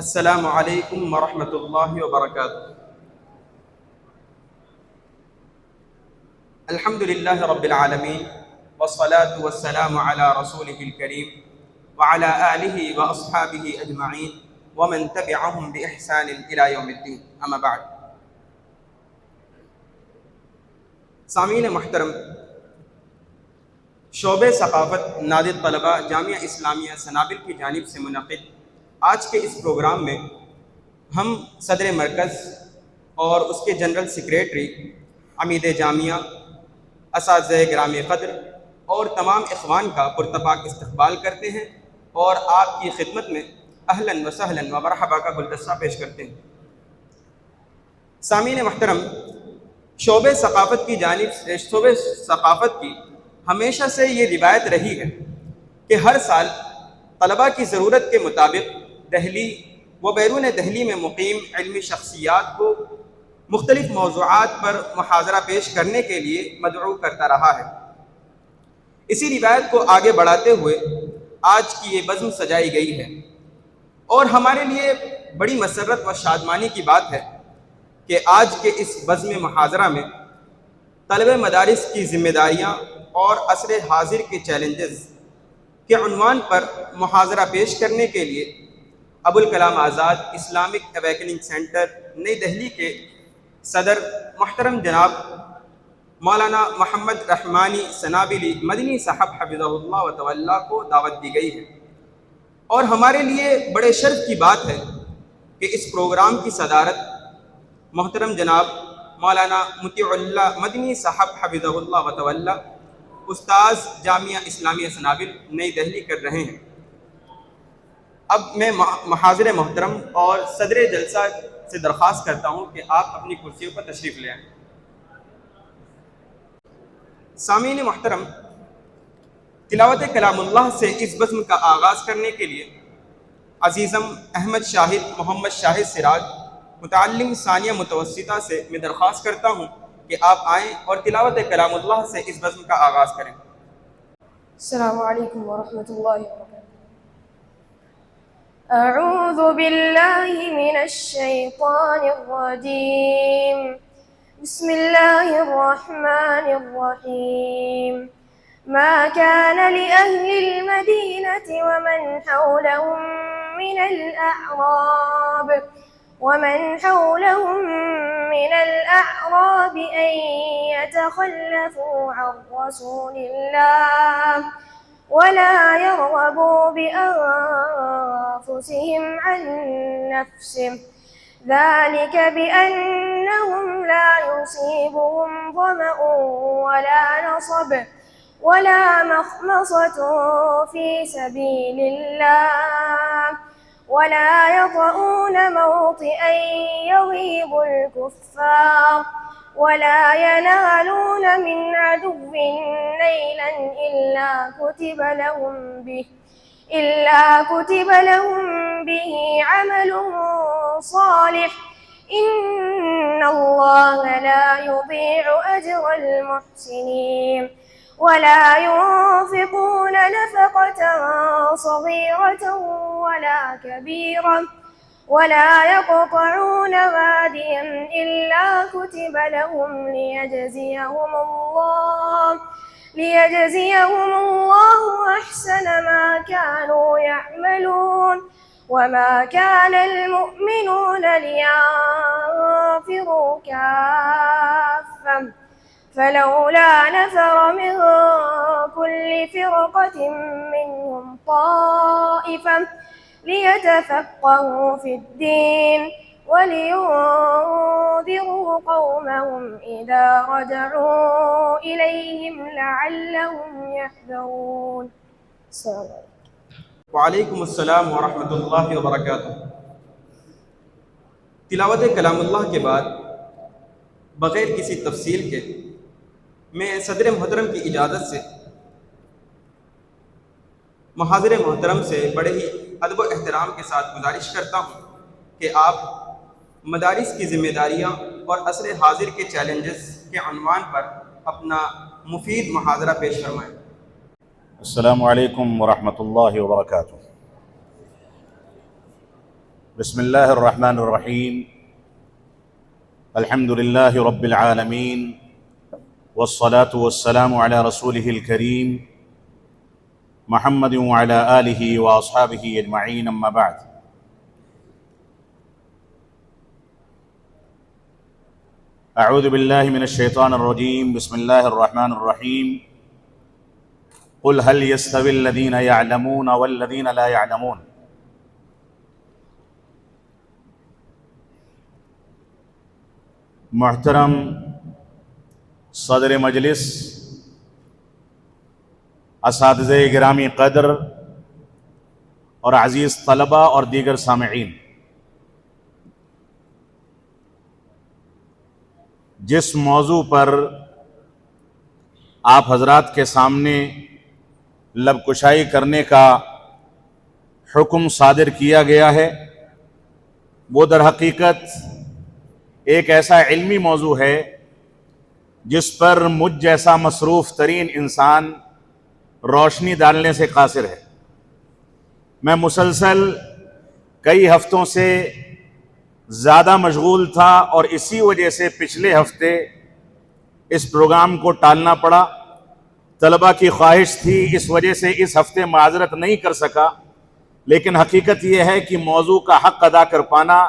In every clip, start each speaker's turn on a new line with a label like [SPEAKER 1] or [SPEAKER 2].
[SPEAKER 1] السلام علیکم ورحمۃ اللہ وبرکاتہ۔ الحمد للہ رب العالمین والصلاة والسلام علی رسولہ الکریم وعلی آلہ واصحابہ اجمعین ومن تبعہم بإحسان الی یوم الدین، اما بعد۔ سامعین محترم، شعبہ ثقافت نادر طلبہ جامعہ اسلامیہ سنابل کی جانب سے منعقد آج کے اس پروگرام میں ہم صدر مرکز اور اس کے جنرل سیکریٹری، عمید جامعہ، اساتذہ گرامی قدر اور تمام اخوان کا پرتپاک استقبال کرتے ہیں اور آپ کی خدمت میں اہلاً و سہلاً و مرحبا کا گلدستہ پیش کرتے ہیں۔ سامعین محترم، شعبہ ثقافت کی ہمیشہ سے یہ روایت رہی ہے کہ ہر سال طلباء کی ضرورت کے مطابق دہلی و بیرون دہلی میں مقیم علمی شخصیات کو مختلف موضوعات پر محاضرہ پیش کرنے کے لیے مدعو کرتا رہا ہے۔ اسی روایت کو آگے بڑھاتے ہوئے آج کی یہ بزم سجائی گئی ہے، اور ہمارے لیے بڑی مسرت و شادمانی کی بات ہے کہ آج کے اس بزم محاضرہ میں طلبہ مدارس کی ذمہ داریاں اور عصر حاضر کے چیلنجز کے عنوان پر محاضرہ پیش کرنے کے لیے Abul Kalam Azad Islamic awakening centre نئی دہلی کے صدر محترم جناب مولانا محمد رحمانی سنابلی مدنی صاحب حفظہ اللہ و تولیٰ کو دعوت دی گئی ہے، اور ہمارے لیے بڑے شرف کی بات ہے کہ اس پروگرام کی صدارت محترم جناب مولانا مطیع اللہ مدنی صاحب حفظہ اللہ و تولیٰ استاذ جامعہ اسلامیہ سنابل نئی دہلی کر رہے ہیں۔ اب میں محاضر محترم اور صدر جلسہ سے درخواست کرتا ہوں کہ آپ اپنی کرسیوں پر تشریف لے آئیں۔ سامعین محترم، تلاوت کلام اللہ سے اس بزم کا آغاز کرنے کے لیے عزیزم احمد شاہد محمد شاہد سراج متعلم ثانیہ متوسطہ سے میں درخواست کرتا ہوں کہ آپ آئیں اور تلاوت کلام اللہ سے اس بزم کا آغاز کریں۔
[SPEAKER 2] السلام علیکم ورحمۃ اللہ وبرکاتہ۔ اعوذ باللہ من الشیطان الرجیم، بسم اللہ الرحمن الرحیم۔ ما كان لأهل المدينة ومن حولهم من الأعراب أن يتخلفوا عن رسول الله ولا يرغبوا بأنفسهم عن نفسه، ذلك بأنهم لا يصيبهم ظمأ ولا نصب ولا مخمصة في سبيل الله ولا يطؤون موطئا يغيظ الكفار ولا ينالون من عدو نيلا إلا كتب لهم به عمل صالح، إن الله لا يضيع أجر المحسنين، ولا ينفقون نفقة صغيرة ولا كبيرة ولا يقطعون واديا إلا كتب لهم ليجزيهم الله أحسن ما كانوا يعملون، وما كان المؤمنون لينفروا كافة فلولا نفر من كل فرقة منهم طائفة ليتفقهوا في الدين ولينذروا قومهم إذا رجعوا إليهم لعلهم يحذرون۔ السلام علیکم۔
[SPEAKER 1] وعلیکم السلام ورحمۃ اللہ وبرکاتہ۔ تلاوت کلام اللہ کے بعد بغیر کسی تفصیل کے میں صدر محترم کی اجازت سے محاضر محترم سے بڑے ہی ادب و احترام کے ساتھ گزارش کرتا ہوں کہ آپ مدارس کی ذمہ داریاں اور عصر حاضر کے چیلنجز کے عنوان پر اپنا مفید محاضرہ پیش فرمائیں۔
[SPEAKER 3] السلام علیکم ورحمۃ اللہ وبرکاتہ۔ بسم الله الرحمن الرحيم. الحمد لله رب العالمين، والصلاة والسلام على رسوله الكريم محمد وعلى آله وأصحابه أجمعين، أما بعد. أعوذ بالله من الشيطان الرجيم. بسم الله الرحمن الرحيم. قل هل يستوي الذين يعلمون والذين لا يعلمون. محترم صدر مجلس، اساتذہ گرامی قدر اور عزیز طلبہ اور دیگر سامعین، جس موضوع پر آپ حضرات کے سامنے لب کشائی کرنے کا حکم صادر کیا گیا ہے، وہ در حقیقت ایک ایسا علمی موضوع ہے جس پر مجھ جیسا مصروف ترین انسان روشنی ڈالنے سے قاصر ہے۔ میں مسلسل کئی ہفتوں سے زیادہ مشغول تھا اور اسی وجہ سے پچھلے ہفتے اس پروگرام کو ٹالنا پڑا۔ طلبہ کی خواہش تھی، اس وجہ سے اس ہفتے معذرت نہیں کر سکا، لیکن حقیقت یہ ہے کہ موضوع کا حق ادا کر پانا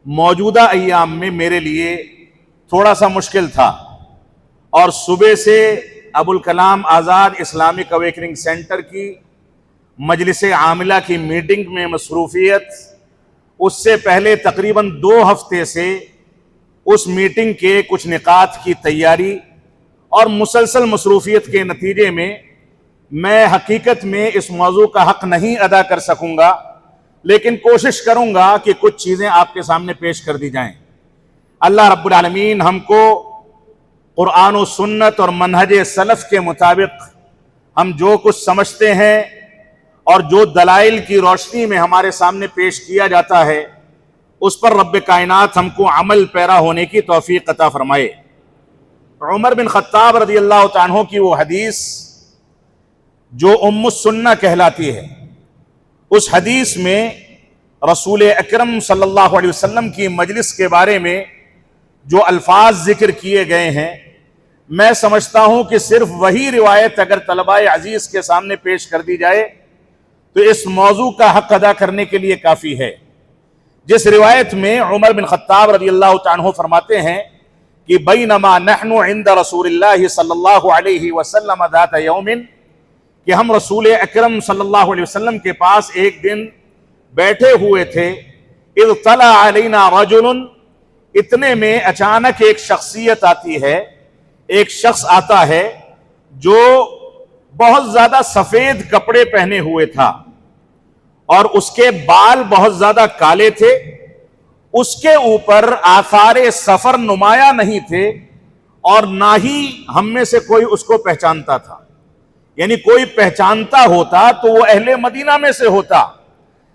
[SPEAKER 3] موجودہ ایام میں میرے لیے تھوڑا سا مشکل تھا، اور صبح سے Abul Kalam Azad Islamic awakening centre کی مجلس عاملہ کی میٹنگ میں مصروفیت، اس سے پہلے تقریباً 2 ہفتے سے اس میٹنگ کے کچھ نکات کی تیاری اور مسلسل مصروفیت کے نتیجے میں حقیقت میں اس موضوع کا حق نہیں ادا کر سکوں گا، لیکن کوشش کروں گا کہ کچھ چیزیں آپ کے سامنے پیش کر دی جائیں۔ اللہ رب العالمین ہم کو قرآن و سنت اور منہج سلف کے مطابق ہم جو کچھ سمجھتے ہیں اور جو دلائل کی روشنی میں ہمارے سامنے پیش کیا جاتا ہے، اس پر رب کائنات ہم کو عمل پیرا ہونے کی توفیق عطا فرمائے۔ عمر بن خطاب رضی اللہ تعالیٰ عنہ کی وہ حدیث جو ام السنہ کہلاتی ہے، اس حدیث میں رسول اکرم صلی اللہ علیہ وسلم کی مجلس کے بارے میں جو الفاظ ذکر کیے گئے ہیں، میں سمجھتا ہوں کہ صرف وہی روایت اگر طلبہ عزیز کے سامنے پیش کر دی جائے تو اس موضوع کا حق ادا کرنے کے لیے کافی ہے۔ جس روایت میں عمر بن خطاب رضی اللہ تعالیٰ عنہ فرماتے ہیں کہ بینما نحن عند رسول اللہ صلی اللہ علیہ وسلم ذات یوم، کہ ہم رسول اکرم صلی اللہ علیہ وسلم کے پاس ایک دن بیٹھے ہوئے تھے، اذ طلع علینا رجل، اتنے میں اچانک ایک شخصیت آتی ہے، ایک شخص آتا ہے جو بہت زیادہ سفید کپڑے پہنے ہوئے تھا اور اس کے بال بہت زیادہ کالے تھے، اس کے اوپر آثار سفر نمایاں نہیں تھے، اور نہ ہی ہم میں سے کوئی اس کو پہچانتا تھا۔ یعنی کوئی پہچانتا ہوتا تو وہ اہل مدینہ میں سے ہوتا،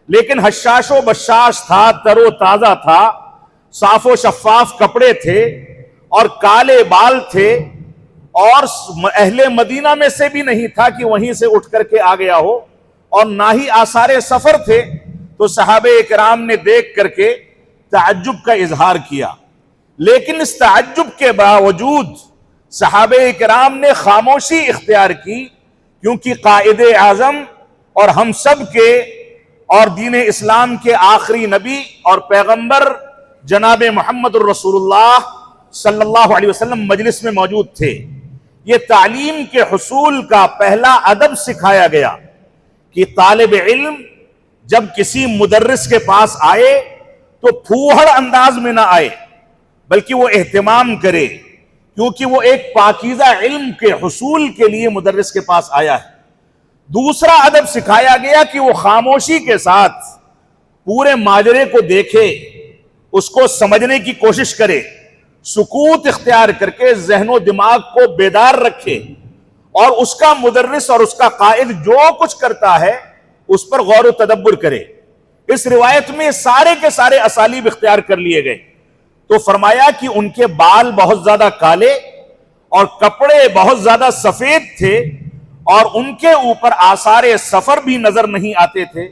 [SPEAKER 3] لیکن حشاش و بشاش تھا، تر و تازہ تھا، صاف و شفاف کپڑے تھے اور کالے بال تھے، اور اہل مدینہ میں سے بھی نہیں تھا کہ وہیں سے اٹھ کر کے آ گیا ہو، اور نہ ہی آثار سفر تھے۔ تو صحابہ کرام نے دیکھ کر کے تعجب کا اظہار کیا، لیکن اس تعجب کے باوجود صحابہ کرام نے خاموشی اختیار کی، کیونکہ قائد اعظم اور ہم سب کے اور دین اسلام کے آخری نبی اور پیغمبر جناب محمد الرسول اللہ صلی اللہ علیہ وسلم مجلس میں موجود تھے۔ یہ تعلیم کے حصول کا پہلا ادب سکھایا گیا کہ طالب علم جب کسی مدرس کے پاس آئے تو پھوہڑ انداز میں نہ آئے، بلکہ وہ اہتمام کرے، کیونکہ وہ ایک پاکیزہ علم کے حصول کے لیے مدرس کے پاس آیا ہے۔ دوسرا ادب سکھایا گیا کہ وہ خاموشی کے ساتھ پورے ماجرے کو دیکھے، اس کو سمجھنے کی کوشش کرے، سکوت اختیار کر کے ذہن و دماغ کو بیدار رکھے، اور اس کا مدرس اور اس کا قائد جو کچھ کرتا ہے اس پر غور و تدبر کرے۔ اس روایت میں سارے کے سارے اسالیب اختیار کر لیے گئے۔ تو فرمایا کہ ان کے بال بہت زیادہ کالے اور کپڑے بہت زیادہ سفید تھے، اور ان کے اوپر آثار سفر بھی نظر نہیں آتے تھے۔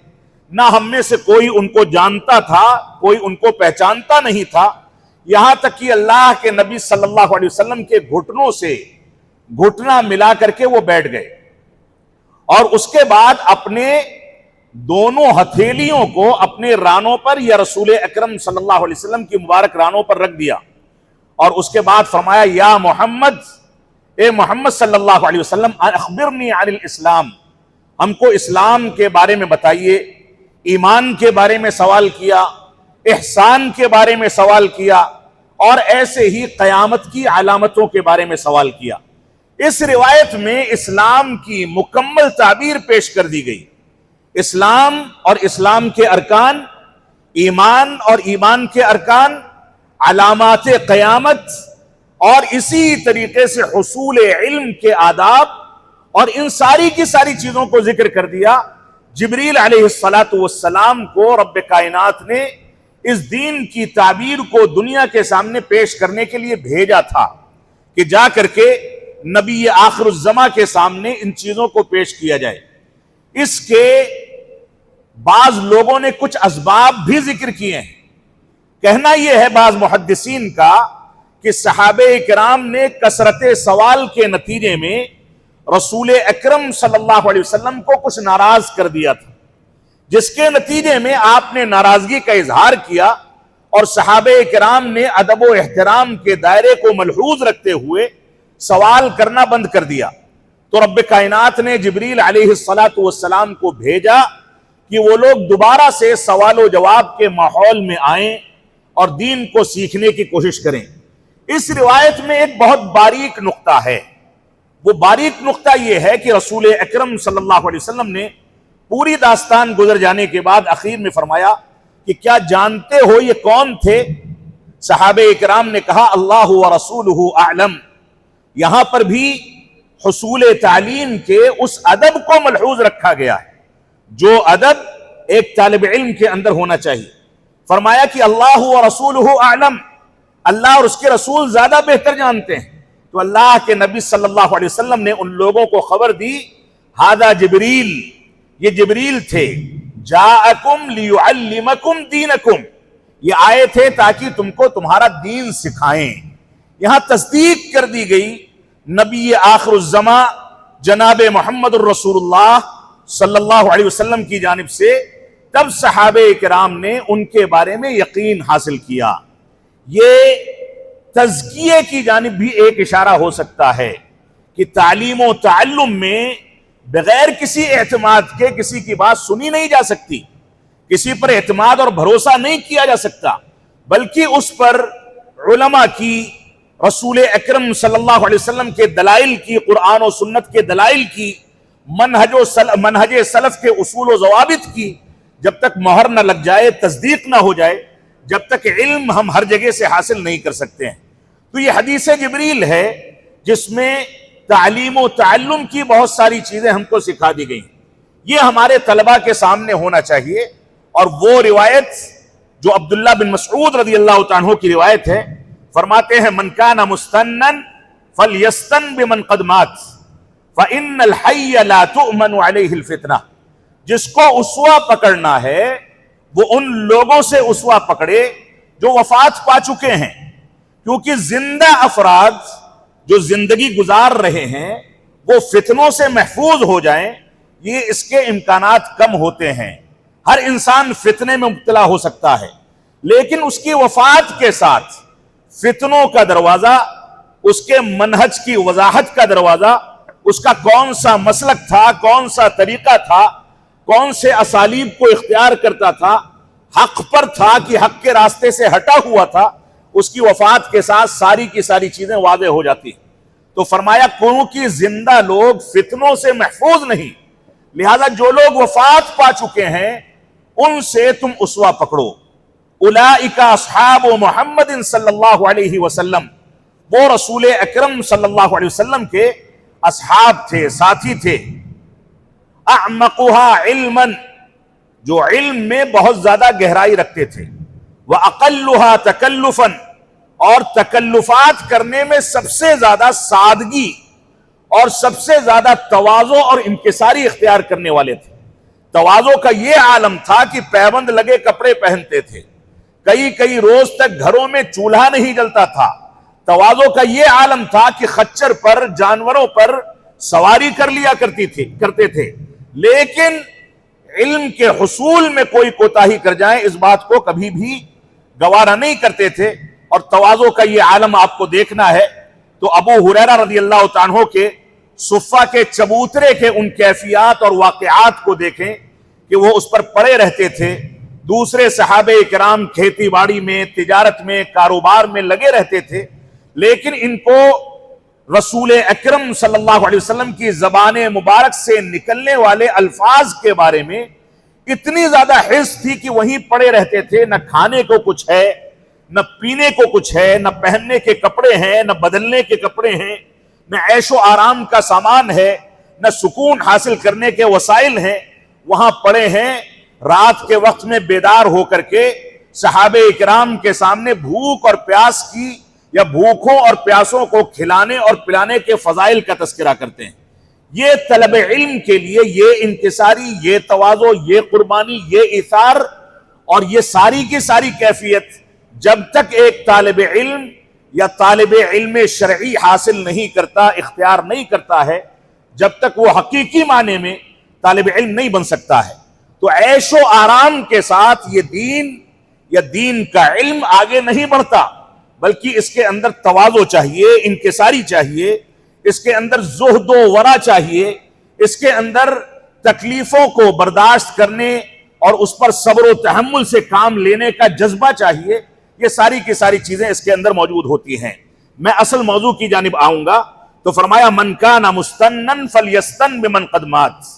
[SPEAKER 3] نہ ہم میں سے کوئی ان کو جانتا تھا، کوئی ان کو پہچانتا نہیں تھا، یہاں تک کہ اللہ کے نبی صلی اللہ علیہ وسلم کے گھٹنوں سے گھٹنا ملا کر کے وہ بیٹھ گئے، اور اس کے بعد اپنے دونوں ہتھیلیوں کو اپنے رانوں پر یا رسول اکرم صلی اللہ علیہ وسلم کی مبارک رانوں پر رکھ دیا، اور اس کے بعد فرمایا یا محمد، اے محمد صلی اللہ علیہ وسلم، اخبرنی عن الاسلام، ہم کو اسلام کے بارے میں بتائیے، ایمان کے بارے میں سوال کیا، احسان کے بارے میں سوال کیا، اور ایسے ہی قیامت کی علامتوں کے بارے میں سوال کیا۔ اس روایت میں اسلام کی مکمل تعبیر پیش کر دی گئی، اسلام اور اسلام کے ارکان، ایمان اور ایمان کے ارکان، علامات قیامت، اور اسی طریقے سے حصول علم کے آداب، اور ان ساری کی ساری چیزوں کو ذکر کر دیا۔ جبریل علیہ السلام کو رب کائنات نے اس دین کی تعبیر کو دنیا کے سامنے پیش کرنے کے لیے بھیجا تھا کہ جا کر کے نبی آخر الزماں کے سامنے ان چیزوں کو پیش کیا جائے۔ اس کے بعض لوگوں نے کچھ اسباب بھی ذکر کیے ہیں۔ کہنا یہ ہے بعض محدثین کا کہ صحابہ کرام نے کثرت سوال کے نتیجے میں رسول اکرم صلی اللہ علیہ وسلم کو کچھ ناراض کر دیا تھا، جس کے نتیجے میں آپ نے ناراضگی کا اظہار کیا، اور صحابہ کرام نے ادب و احترام کے دائرے کو ملحوظ رکھتے ہوئے سوال کرنا بند کر دیا۔ تو رب کائنات نے جبریل علیہ السلام کو بھیجا کہ وہ لوگ دوبارہ سے سوال و جواب کے ماحول میں آئیں اور دین کو سیکھنے کی کوشش کریں۔ اس روایت میں ایک بہت باریک نقطہ ہے، وہ باریک نقطہ یہ ہے کہ رسول اکرم صلی اللہ علیہ وسلم نے پوری داستان گزر جانے کے بعد آخر میں فرمایا کہ کیا جانتے ہو یہ کون تھے؟ صحابہ اکرام نے کہا اللہ و رسولہ اعلم۔ یہاں پر بھی حصول تعلیم کے اس ادب کو ملحوظ رکھا گیا ہے جو ادب ایک طالب علم کے اندر ہونا چاہیے۔ فرمایا کہ اللہ و رسولہ اعلم، اللہ اور اس کے رسول زیادہ بہتر جانتے ہیں۔ تو اللہ کے نبی صلی اللہ علیہ وسلم نے ان لوگوں کو خبر دی، ھذا جبریل، یہ جبریل تھے، جاءکم لیعلمکم دینکم، یہ آئے تھے تاکہ تم کو تمہارا دین سکھائیں۔ یہاں تصدیق کر دی گئی نبی آخر الزماں جناب محمد الرسول اللہ صلی اللہ علیہ وسلم کی جانب سے، تب صحابہ کرام نے ان کے بارے میں یقین حاصل کیا۔ یہ تزکیے کی جانب بھی ایک اشارہ ہو سکتا ہے کہ تعلیم و تعلم میں بغیر کسی اعتماد کے کسی کی بات سنی نہیں جا سکتی، کسی پر اعتماد اور بھروسہ نہیں کیا جا سکتا، بلکہ اس پر علماء کی، رسول اکرم صلی اللہ علیہ وسلم کے دلائل کی، قرآن و سنت کے دلائل کی، منہج سلف کے اصول و ضوابط کی جب تک مہر نہ لگ جائے، تصدیق نہ ہو جائے، جب تک علم ہم ہر جگہ سے حاصل نہیں کر سکتے ہیں۔ تو یہ حدیث جبریل ہے جس میں تعلیم و تعلم کی بہت ساری چیزیں ہم کو سکھا دی گئی، یہ ہمارے طلباء کے سامنے ہونا چاہیے۔ اور وہ روایت جو عبداللہ بن مسعود رضی اللہ عنہ کی روایت ہے، فرماتے ہیں من کان مستنن فلیستن بمن قد مات فإن الحی لا تؤمن علیہ الفتنہ، جس کو اسوہ پکڑنا ہے وہ ان لوگوں سے اسوہ پکڑے جو وفات پا چکے ہیں، کیونکہ زندہ افراد جو زندگی گزار رہے ہیں وہ فتنوں سے محفوظ ہو جائیں، یہ اس کے امکانات کم ہوتے ہیں۔ ہر انسان فتنے میں مبتلا ہو سکتا ہے، لیکن اس کی وفات کے ساتھ فتنوں کا دروازہ، اس کے منہج کی وضاحت کا دروازہ، اس کا کون سا مسلک تھا، کون سا طریقہ تھا، کون سے اسالیب کو اختیار کرتا تھا، حق پر تھا کہ حق کے راستے سے ہٹا ہوا تھا، اس کی وفات کے ساتھ ساری کی ساری چیزیں واضح ہو جاتی ہیں۔ تو فرمایا کیونکہ زندہ لوگ فتنوں سے محفوظ نہیں، لہذا جو لوگ وفات پا چکے ہیں ان سے تم اسوہ پکڑو۔ اولئک اصحاب محمد صلی اللہ علیہ وسلم، وہ رسول اکرم صلی اللہ علیہ وسلم کے اصحاب تھے، ساتھی تھے۔ اعمقها علما، جو علم میں بہت زیادہ گہرائی رکھتے تھے، واقلها تکلفا، اور تکلفات کرنے میں سب سے زیادہ سادگی اور سب سے زیادہ تواضع اور انکساری اختیار کرنے والے تھے۔ تواضع کا یہ عالم تھا کہ پیبند لگے کپڑے پہنتے تھے، کئی کئی روز تک گھروں میں چولہا نہیں جلتا تھا۔ تواضع کا یہ عالم تھا کہ خچر پر، جانوروں پر سواری کر لیا کرتے تھے، لیکن علم کے حصول میں کوئی کوتاہی کر جائیں اس بات کو کبھی بھی گوارا نہیں کرتے تھے۔ اور تواضع کا یہ عالم آپ کو دیکھنا ہے تو ابو ہریرہ رضی اللہ تعالیٰ عنہ کے صفہ کے چبوترے کے ان کیفیات اور واقعات کو دیکھیں کہ وہ اس پر پڑے رہتے تھے۔ دوسرے صحابہ کرام کھیتی باڑی میں، تجارت میں، کاروبار میں لگے رہتے تھے، لیکن ان کو رسول اکرم صلی اللہ علیہ وسلم کی زبان مبارک سے نکلنے والے الفاظ کے بارے میں اتنی زیادہ حرص تھی کہ وہیں پڑے رہتے تھے۔ نہ کھانے کو کچھ ہے، نہ پینے کو کچھ ہے، نہ پہننے کے کپڑے ہیں، نہ بدلنے کے کپڑے ہیں، نہ عیش و آرام کا سامان ہے، نہ سکون حاصل کرنے کے وسائل ہیں، وہاں پڑے ہیں۔ رات کے وقت میں بیدار ہو کر کے صحابہ اکرام کے سامنے بھوک اور پیاس کی یا بھوکوں اور پیاسوں کو کھلانے اور پلانے کے فضائل کا تذکرہ کرتے ہیں۔ یہ طلب علم کے لیے یہ انکساری، یہ تواضع، یہ قربانی، یہ ایثار اور یہ ساری کی ساری کیفیت جب تک ایک طالب علم یا طالب علم شرعی حاصل نہیں کرتا، اختیار نہیں کرتا ہے، جب تک وہ حقیقی معنی میں طالب علم نہیں بن سکتا ہے۔ تو عیش و آرام کے ساتھ یہ دین یا دین کا علم آگے نہیں بڑھتا، بلکہ اس کے اندر تواضع چاہیے، انکساری چاہیے، اس کے اندر زہد و ورع چاہیے، اس کے اندر تکلیفوں کو برداشت کرنے اور اس پر صبر و تحمل سے کام لینے کا جذبہ چاہیے۔ یہ ساری کی ساری چیزیں اس کے اندر موجود ہوتی ہیں۔ میں اصل موضوع کی جانب آؤں گا تو فرمایا من کان مستنن فلیستن بمن قد مات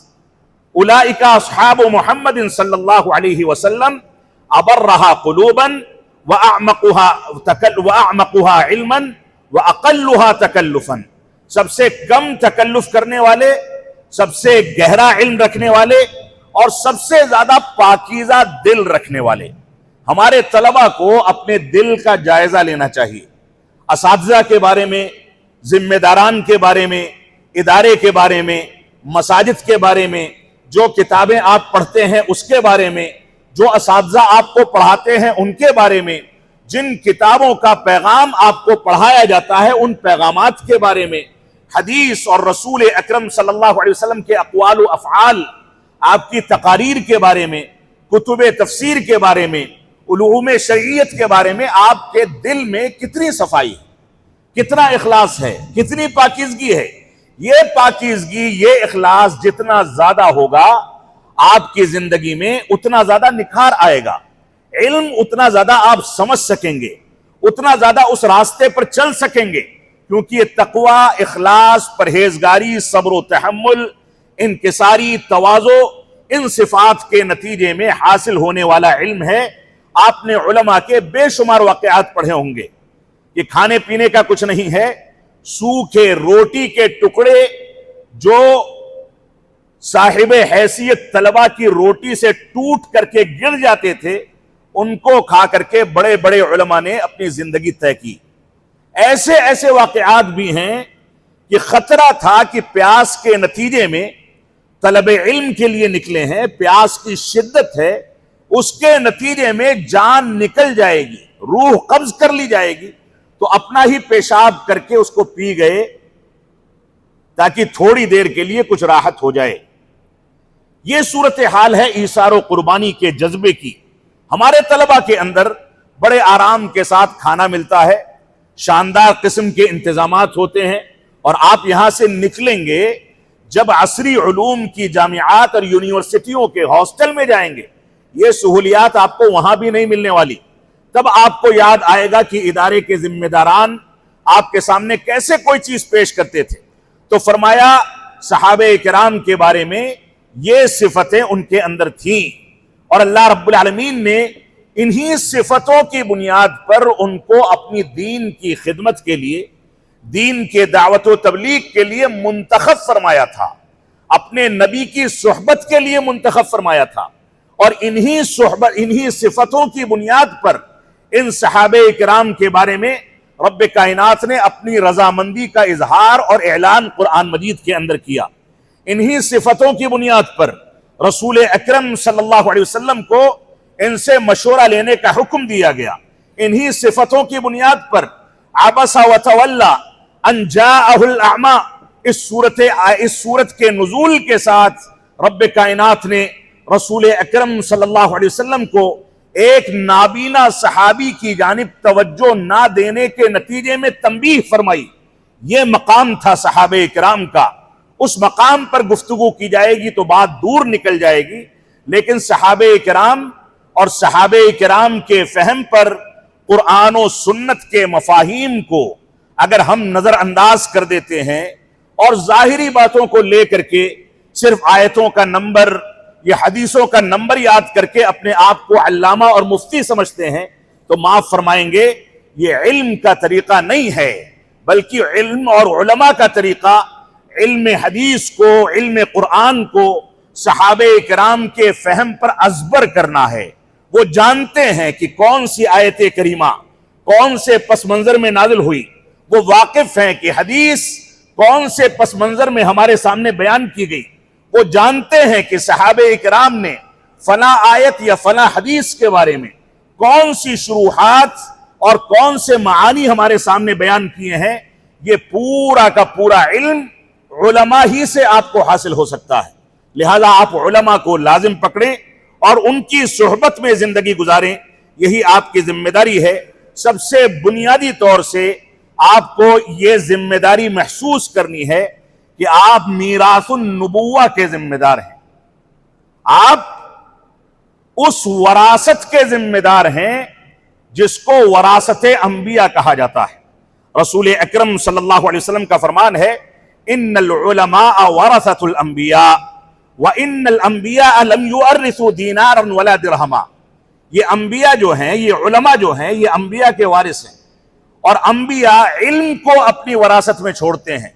[SPEAKER 3] اولئک اصحاب محمد صلی اللہ علیہ وسلم ابرها قلوبا واعمقها علما واقلها تکلفا۔ سب سے کم تکلف کرنے والے، سب سے گہرا علم رکھنے والے اور سب سے زیادہ پاکیزہ دل رکھنے والے۔ ہمارے طلبہ کو اپنے دل کا جائزہ لینا چاہیے، اساتذہ کے بارے میں، ذمہ داران کے بارے میں، ادارے کے بارے میں، مساجد کے بارے میں، جو کتابیں آپ پڑھتے ہیں اس کے بارے میں، جو اساتذہ آپ کو پڑھاتے ہیں ان کے بارے میں، جن کتابوں کا پیغام آپ کو پڑھایا جاتا ہے ان پیغامات کے بارے میں، حدیث اور رسول اکرم صلی اللہ علیہ وسلم کے اقوال و افعال، آپ کی تقاریر کے بارے میں، کتب تفسیر کے بارے میں، علوم شریعت کے بارے میں آپ کے دل میں کتنی صفائی ہے، کتنا اخلاص ہے، کتنی پاکیزگی ہے۔ یہ پاکیزگی، یہ اخلاص جتنا زیادہ ہوگا آپ کی زندگی میں اتنا زیادہ نکھار آئے گا، علم اتنا زیادہ آپ سمجھ سکیں گے، اتنا زیادہ اس راستے پر چل سکیں گے، کیونکہ یہ تقوی، اخلاص، پرہیزگاری، صبر و تحمل، انکساری، تواضع، ان صفات کے نتیجے میں حاصل ہونے والا علم ہے۔ آپ نے علماء کے بے شمار واقعات پڑھے ہوں گے، یہ کھانے پینے کا کچھ نہیں ہے، سوکھے روٹی کے ٹکڑے جو صاحب حیثیت طلبہ کی روٹی سے ٹوٹ کر کے گر جاتے تھے، ان کو کھا کر کے بڑے بڑے علماء نے اپنی زندگی طے کی۔ ایسے ایسے واقعات بھی ہیں کہ خطرہ تھا کہ پیاس کے نتیجے میں طلب علم کے لیے نکلے ہیں، پیاس کی شدت ہے، اس کے نتیجے میں جان نکل جائے گی، روح قبض کر لی جائے گی، تو اپنا ہی پیشاب کر کے اس کو پی گئے تاکہ تھوڑی دیر کے لیے کچھ راحت ہو جائے۔ یہ صورتحال ہے ایثار و قربانی کے جذبے کی۔ ہمارے طلبہ کے اندر بڑے آرام کے ساتھ کھانا ملتا ہے، شاندار قسم کے انتظامات ہوتے ہیں، اور آپ یہاں سے نکلیں گے جب عصری علوم کی جامعات اور یونیورسٹیوں کے ہاسٹل میں جائیں گے، یہ سہولیات آپ کو وہاں بھی نہیں ملنے والی۔ تب آپ کو یاد آئے گا کہ ادارے کے ذمہ داران آپ کے سامنے کیسے کوئی چیز پیش کرتے تھے۔ تو فرمایا صحابہ کرام کے بارے میں یہ صفتیں ان کے اندر تھیں، اور اللہ رب العالمین نے انہی صفتوں کی بنیاد پر ان کو اپنی دین کی خدمت کے لیے، دین کے دعوت و تبلیغ کے لیے منتخب فرمایا تھا، اپنے نبی کی صحبت کے لیے منتخب فرمایا تھا، اور انہی صفتوں کی بنیاد پر ان صحابہ کرام کے بارے میں رب کائنات نے اپنی رضامندی کا اظہار اور اعلان قرآن مجید کے اندر کیا۔ انہی صفتوں کی بنیاد پر رسول اکرم صلی اللہ علیہ وسلم کو ان سے مشورہ لینے کا حکم دیا گیا. انہی صفتوں کی بنیاد پر عبس وتولی ان جاءہ الاعمی اس صورت کے نزول کے ساتھ رب کائنات نے رسول اکرم صلی اللہ علیہ وسلم کو ایک نابینا صحابی کی جانب توجہ نہ دینے کے نتیجے میں تنبیہ فرمائی. یہ مقام تھا صحابہ کرام کا. اس مقام پر گفتگو کی جائے گی تو بات دور نکل جائے گی، لیکن صحابہ کرام اور صحابہ کرام کے فہم پر قرآن و سنت کے مفاہیم کو اگر ہم نظر انداز کر دیتے ہیں اور ظاہری باتوں کو لے کر کے صرف آیتوں کا نمبر یا حدیثوں کا نمبر یاد کر کے اپنے آپ کو علامہ اور مفتی سمجھتے ہیں تو معاف فرمائیں گے، یہ علم کا طریقہ نہیں ہے، بلکہ علم اور علماء کا طریقہ علم حدیث کو، علم قرآن کو صحابہ کرام کے فہم پر ازبر کرنا ہے. وہ جانتے ہیں کہ کون سی آیت کریمہ کون سے پس منظر میں نازل ہوئی، وہ واقف ہیں کہ حدیث کون سے پس منظر میں ہمارے سامنے بیان کی گئی، وہ جانتے ہیں کہ صحابہ کرام نے فلاں آیت یا فلاں حدیث کے بارے میں کون سی شروحات اور کون سے معانی ہمارے سامنے بیان کیے ہیں. یہ پورا کا پورا علم علماء ہی سے آپ کو حاصل ہو سکتا ہے. لہذا آپ علماء کو لازم پکڑیں اور ان کی صحبت میں زندگی گزاریں، یہی آپ کی ذمہ داری ہے. سب سے بنیادی طور سے آپ کو یہ ذمہ داری محسوس کرنی ہے کہ آپ میراث النبوہ کے ذمہ دار ہیں. آپ اس وراثت کے ذمہ دار ہیں جس کو وراثت انبیاء کہا جاتا ہے. رسول اکرم صلی اللہ علیہ وسلم کا فرمان ہے ان العلماء ورثۃ الانبیاء وان الانبیاء لم یورثوا دینارا ولا درہما. یہ انبیاء جو ہیں، یہ علماء جو ہیں، یہ انبیاء کے وارث ہیں، اور انبیاء علم کو اپنی وراثت میں چھوڑتے ہیں.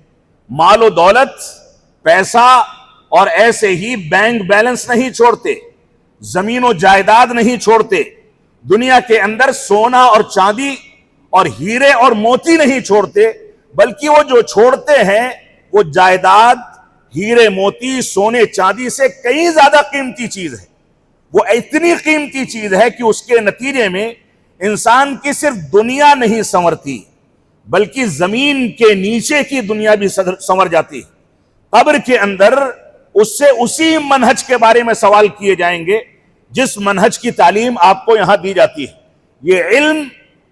[SPEAKER 3] مال و دولت، پیسہ اور ایسے ہی بینک بیلنس نہیں چھوڑتے، زمین و جائیداد نہیں چھوڑتے، دنیا کے اندر سونا اور چاندی اور ہیرے اور موتی نہیں چھوڑتے، بلکہ وہ جو چھوڑتے ہیں وہ جائیداد، ہیرے موتی، سونے چاندی سے کئی زیادہ قیمتی چیز ہے. وہ اتنی قیمتی چیز ہے کہ اس کے نتیجے میں انسان کی صرف دنیا نہیں سنورتی بلکہ زمین کے نیچے کی دنیا بھی سنور جاتی ہے. قبر کے اندر اس سے اسی منہج کے بارے میں سوال کیے جائیں گے جس منہج کی تعلیم آپ کو یہاں دی جاتی ہے. یہ علم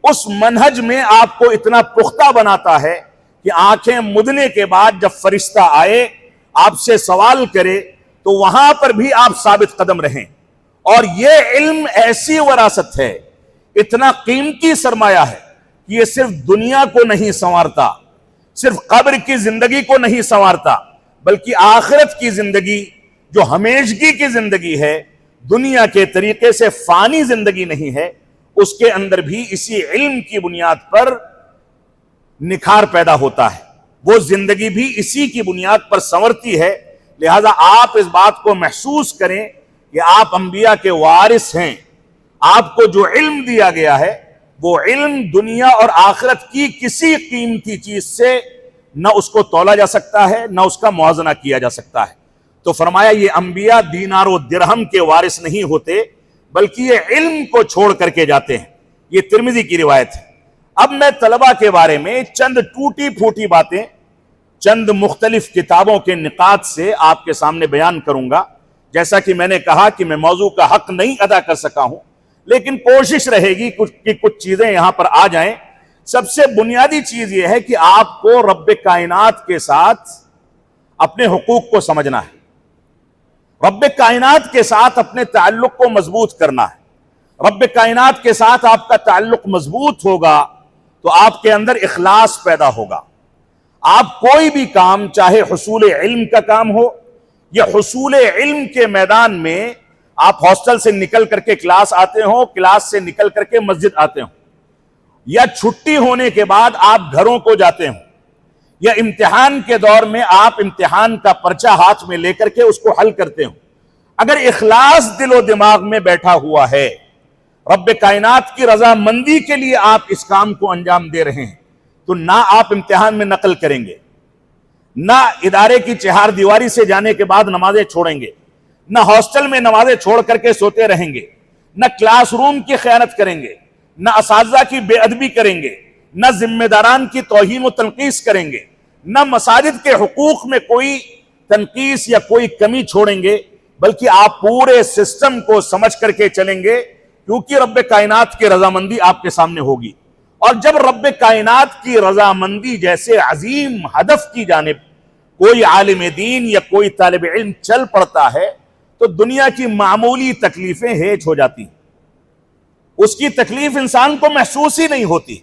[SPEAKER 3] اس منہج میں آپ کو اتنا پختہ بناتا ہے کہ آنکھیں مدنے کے بعد جب فرشتہ آئے آپ سے سوال کرے تو وہاں پر بھی آپ ثابت قدم رہیں. اور یہ علم ایسی وراثت ہے، اتنا قیمتی سرمایہ ہے کہ یہ صرف دنیا کو نہیں سنوارتا، صرف قبر کی زندگی کو نہیں سنوارتا، بلکہ آخرت کی زندگی جو ہمیشگی کی زندگی ہے، دنیا کے طریقے سے فانی زندگی نہیں ہے، اس کے اندر بھی اسی علم کی بنیاد پر نکھار پیدا ہوتا ہے. وہ زندگی بھی اسی کی بنیاد پر سنورتی ہے. لہذا آپ اس بات کو محسوس کریں کہ آپ انبیاء کے وارث ہیں. آپ کو جو علم دیا گیا ہے وہ علم دنیا اور آخرت کی کسی قیمتی چیز سے نہ اس کو تولا جا سکتا ہے، نہ اس کا موازنہ کیا جا سکتا ہے. تو فرمایا یہ انبیاء دینار و درہم کے وارث نہیں ہوتے بلکہ یہ علم کو چھوڑ کر کے جاتے ہیں. یہ ترمذی کی روایت ہے. اب میں طلبہ کے بارے میں چند ٹوٹی پھوٹی باتیں چند مختلف کتابوں کے نقاط سے آپ کے سامنے بیان کروں گا. جیسا کہ میں نے کہا کہ میں موضوع کا حق نہیں ادا کر سکا ہوں، لیکن کوشش رہے گی کہ کچھ چیزیں یہاں پر آ جائیں. سب سے بنیادی چیز یہ ہے کہ آپ کو رب کائنات کے ساتھ اپنے حقوق کو سمجھنا ہے، رب کائنات کے ساتھ اپنے تعلق کو مضبوط کرنا ہے. رب کائنات کے ساتھ آپ کا تعلق مضبوط ہوگا تو آپ کے اندر اخلاص پیدا ہوگا. آپ کوئی بھی کام، چاہے حصول علم کا کام ہو یا حصول علم کے میدان میں آپ ہاسٹل سے نکل کر کے کلاس آتے ہوں، کلاس سے نکل کر کے مسجد آتے ہوں، یا چھٹی ہونے کے بعد آپ گھروں کو جاتے ہوں، یا امتحان کے دور میں آپ امتحان کا پرچہ ہاتھ میں لے کر کے اس کو حل کرتے ہوں، اگر اخلاص دل و دماغ میں بیٹھا ہوا ہے، رب کائنات کی رضا مندی کے لیے آپ اس کام کو انجام دے رہے ہیں، تو نہ آپ امتحان میں نقل کریں گے، نہ ادارے کی چہار دیواری سے جانے کے بعد نمازیں چھوڑیں گے، نہ ہاسٹل میں نمازیں چھوڑ کر کے سوتے رہیں گے، نہ کلاس روم کی خیانت کریں گے، نہ اساتذہ کی بے ادبی کریں گے، نہ ذمہ داران کی توہین و تنقیص کریں گے، نہ مساجد کے حقوق میں کوئی تنقیص یا کوئی کمی چھوڑیں گے، بلکہ آپ پورے سسٹم کو سمجھ کر کے چلیں گے، کیونکہ رب کائنات کی رضامندی آپ کے سامنے ہوگی۔ اور جب رب کائنات کی رضامندی جیسے عظیم ہدف کی جانب کوئی عالم دین یا کوئی طالب علم چل پڑتا ہے تو دنیا کی معمولی تکلیفیں ہیچ ہو جاتی ہیں، اس کی تکلیف انسان کو محسوس ہی نہیں ہوتی،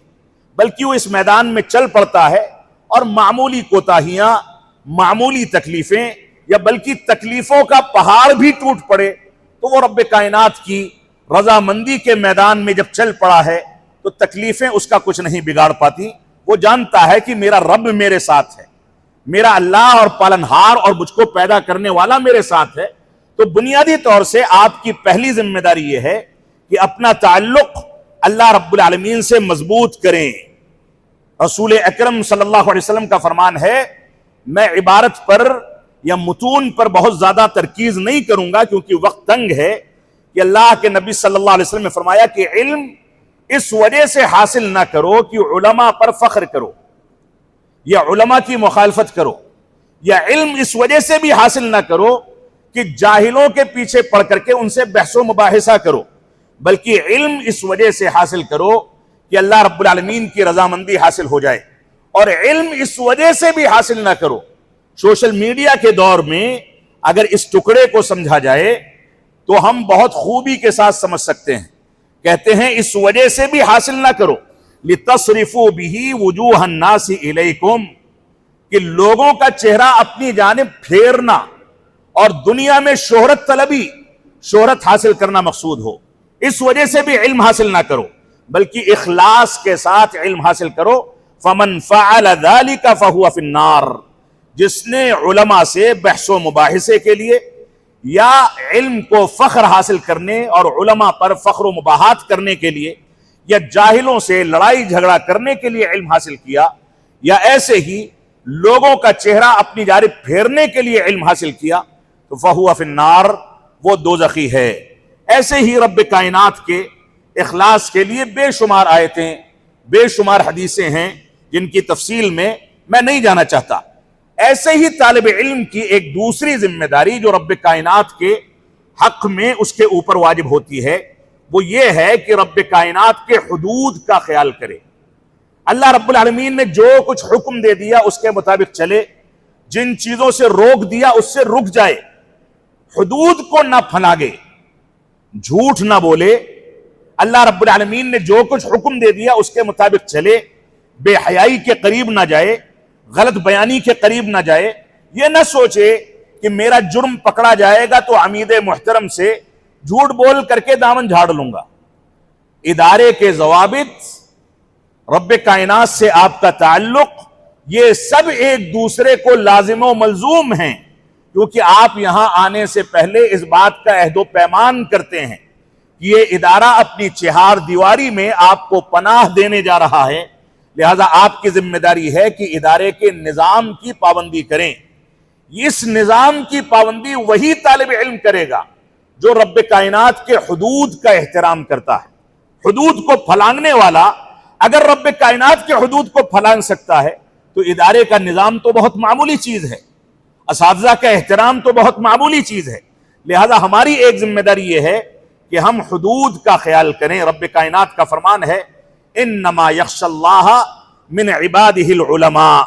[SPEAKER 3] بلکہ وہ اس میدان میں چل پڑتا ہے اور معمولی کوتاہیاں، معمولی تکلیفیں یا بلکہ تکلیفوں کا پہاڑ بھی ٹوٹ پڑے تو وہ رب کائنات کی رضامندی کے میدان میں جب چل پڑا ہے تو تکلیفیں اس کا کچھ نہیں بگاڑ پاتی۔ وہ جانتا ہے کہ میرا رب میرے ساتھ ہے، میرا اللہ اور پالنہار اور مجھ کو پیدا کرنے والا میرے ساتھ ہے۔ تو بنیادی طور سے آپ کی پہلی ذمہ داری یہ ہے کہ اپنا تعلق اللہ رب العالمین سے مضبوط کریں۔ رسول اکرم صلی اللہ علیہ وسلم کا فرمان ہے، میں عبارت پر یا متون پر بہت زیادہ ترکیز نہیں کروں گا کیونکہ وقت تنگ ہے، کہ اللہ کے نبی صلی اللہ علیہ وسلم نے فرمایا کہ علم اس وجہ سے حاصل نہ کرو کہ علماء پر فخر کرو یا علماء کی مخالفت کرو، یا علم اس وجہ سے بھی حاصل نہ کرو کہ جاہلوں کے پیچھے پڑ کر کے ان سے بحث و مباحثہ کرو، بلکہ علم اس وجہ سے حاصل کرو کہ اللہ رب العالمین کی رضامندی حاصل ہو جائے۔ اور علم اس وجہ سے بھی حاصل نہ کرو، سوشل میڈیا کے دور میں اگر اس ٹکڑے کو سمجھا جائے تو ہم بہت خوبی کے ساتھ سمجھ سکتے ہیں۔ کہتے ہیں اس وجہ سے بھی حاصل نہ کرو لِتَصْرِفُوا بِهِ وُجُوهَ النَّاسِ إِلَيْكُمْ، کہ لوگوں کا چہرہ اپنی جانب پھیرنا اور دنیا میں شہرت طلبی، شہرت حاصل کرنا مقصود ہو، اس وجہ سے بھی علم حاصل نہ کرو، بلکہ اخلاص کے ساتھ علم حاصل کرو۔ فَمَنْ فَعَلَ ذَلِكَ فَهُوَ فِي النَّارِ، جس نے علماء سے بحث و مباحثے کے لیے یا علم کو فخر حاصل کرنے اور علماء پر فخر و مباحثات کرنے کے لیے یا جاہلوں سے لڑائی جھگڑا کرنے کے لیے علم حاصل کیا، یا ایسے ہی لوگوں کا چہرہ اپنی جانب پھیرنے کے لیے علم حاصل کیا تو فَهُوَ فِي النَّارِ، وہ دوزخی ہے۔ ایسے ہی رب کائنات کے اخلاص کے لیے بے شمار آیتیں، بے شمار حدیثیں ہیں جن کی تفصیل میں نہیں جانا چاہتا۔ ایسے ہی طالب علم کی ایک دوسری ذمہ داری جو رب کائنات کے حق میں اس کے اوپر واجب ہوتی ہے وہ یہ ہے کہ رب کائنات کے حدود کا خیال کرے۔ اللہ رب العالمین نے جو کچھ حکم دے دیا اس کے مطابق چلے، جن چیزوں سے روک دیا اس سے رک جائے، حدود کو نہ پھلاگے، جھوٹ نہ بولے۔ اللہ رب العالمین نے جو کچھ حکم دے دیا اس کے مطابق چلے، بے حیائی کے قریب نہ جائے، غلط بیانی کے قریب نہ جائے، یہ نہ سوچے کہ میرا جرم پکڑا جائے گا تو عمید محترم سے جھوٹ بول کر کے دامن جھاڑ لوں گا۔ ادارے کے ضوابط، رب کائنات سے آپ کا تعلق، یہ سب ایک دوسرے کو لازم و ملزوم ہیں، کیونکہ آپ یہاں آنے سے پہلے اس بات کا عہد و پیمان کرتے ہیں کہ یہ ادارہ اپنی چہار دیواری میں آپ کو پناہ دینے جا رہا ہے، لہذا آپ کی ذمہ داری ہے کہ ادارے کے نظام کی پابندی کریں۔ اس نظام کی پابندی وہی طالب علم کرے گا جو رب کائنات کے حدود کا احترام کرتا ہے۔ حدود کو پھلانگنے والا اگر رب کائنات کے حدود کو پھلانگ سکتا ہے تو ادارے کا نظام تو بہت معمولی چیز ہے، اساتذہ کا احترام تو بہت معمولی چیز ہے۔ لہذا ہماری ایک ذمہ داری یہ ہے کہ ہم حدود کا خیال کریں۔ رب کائنات کا فرمان ہے انما یخشی اللہ من عبادہ العلماء،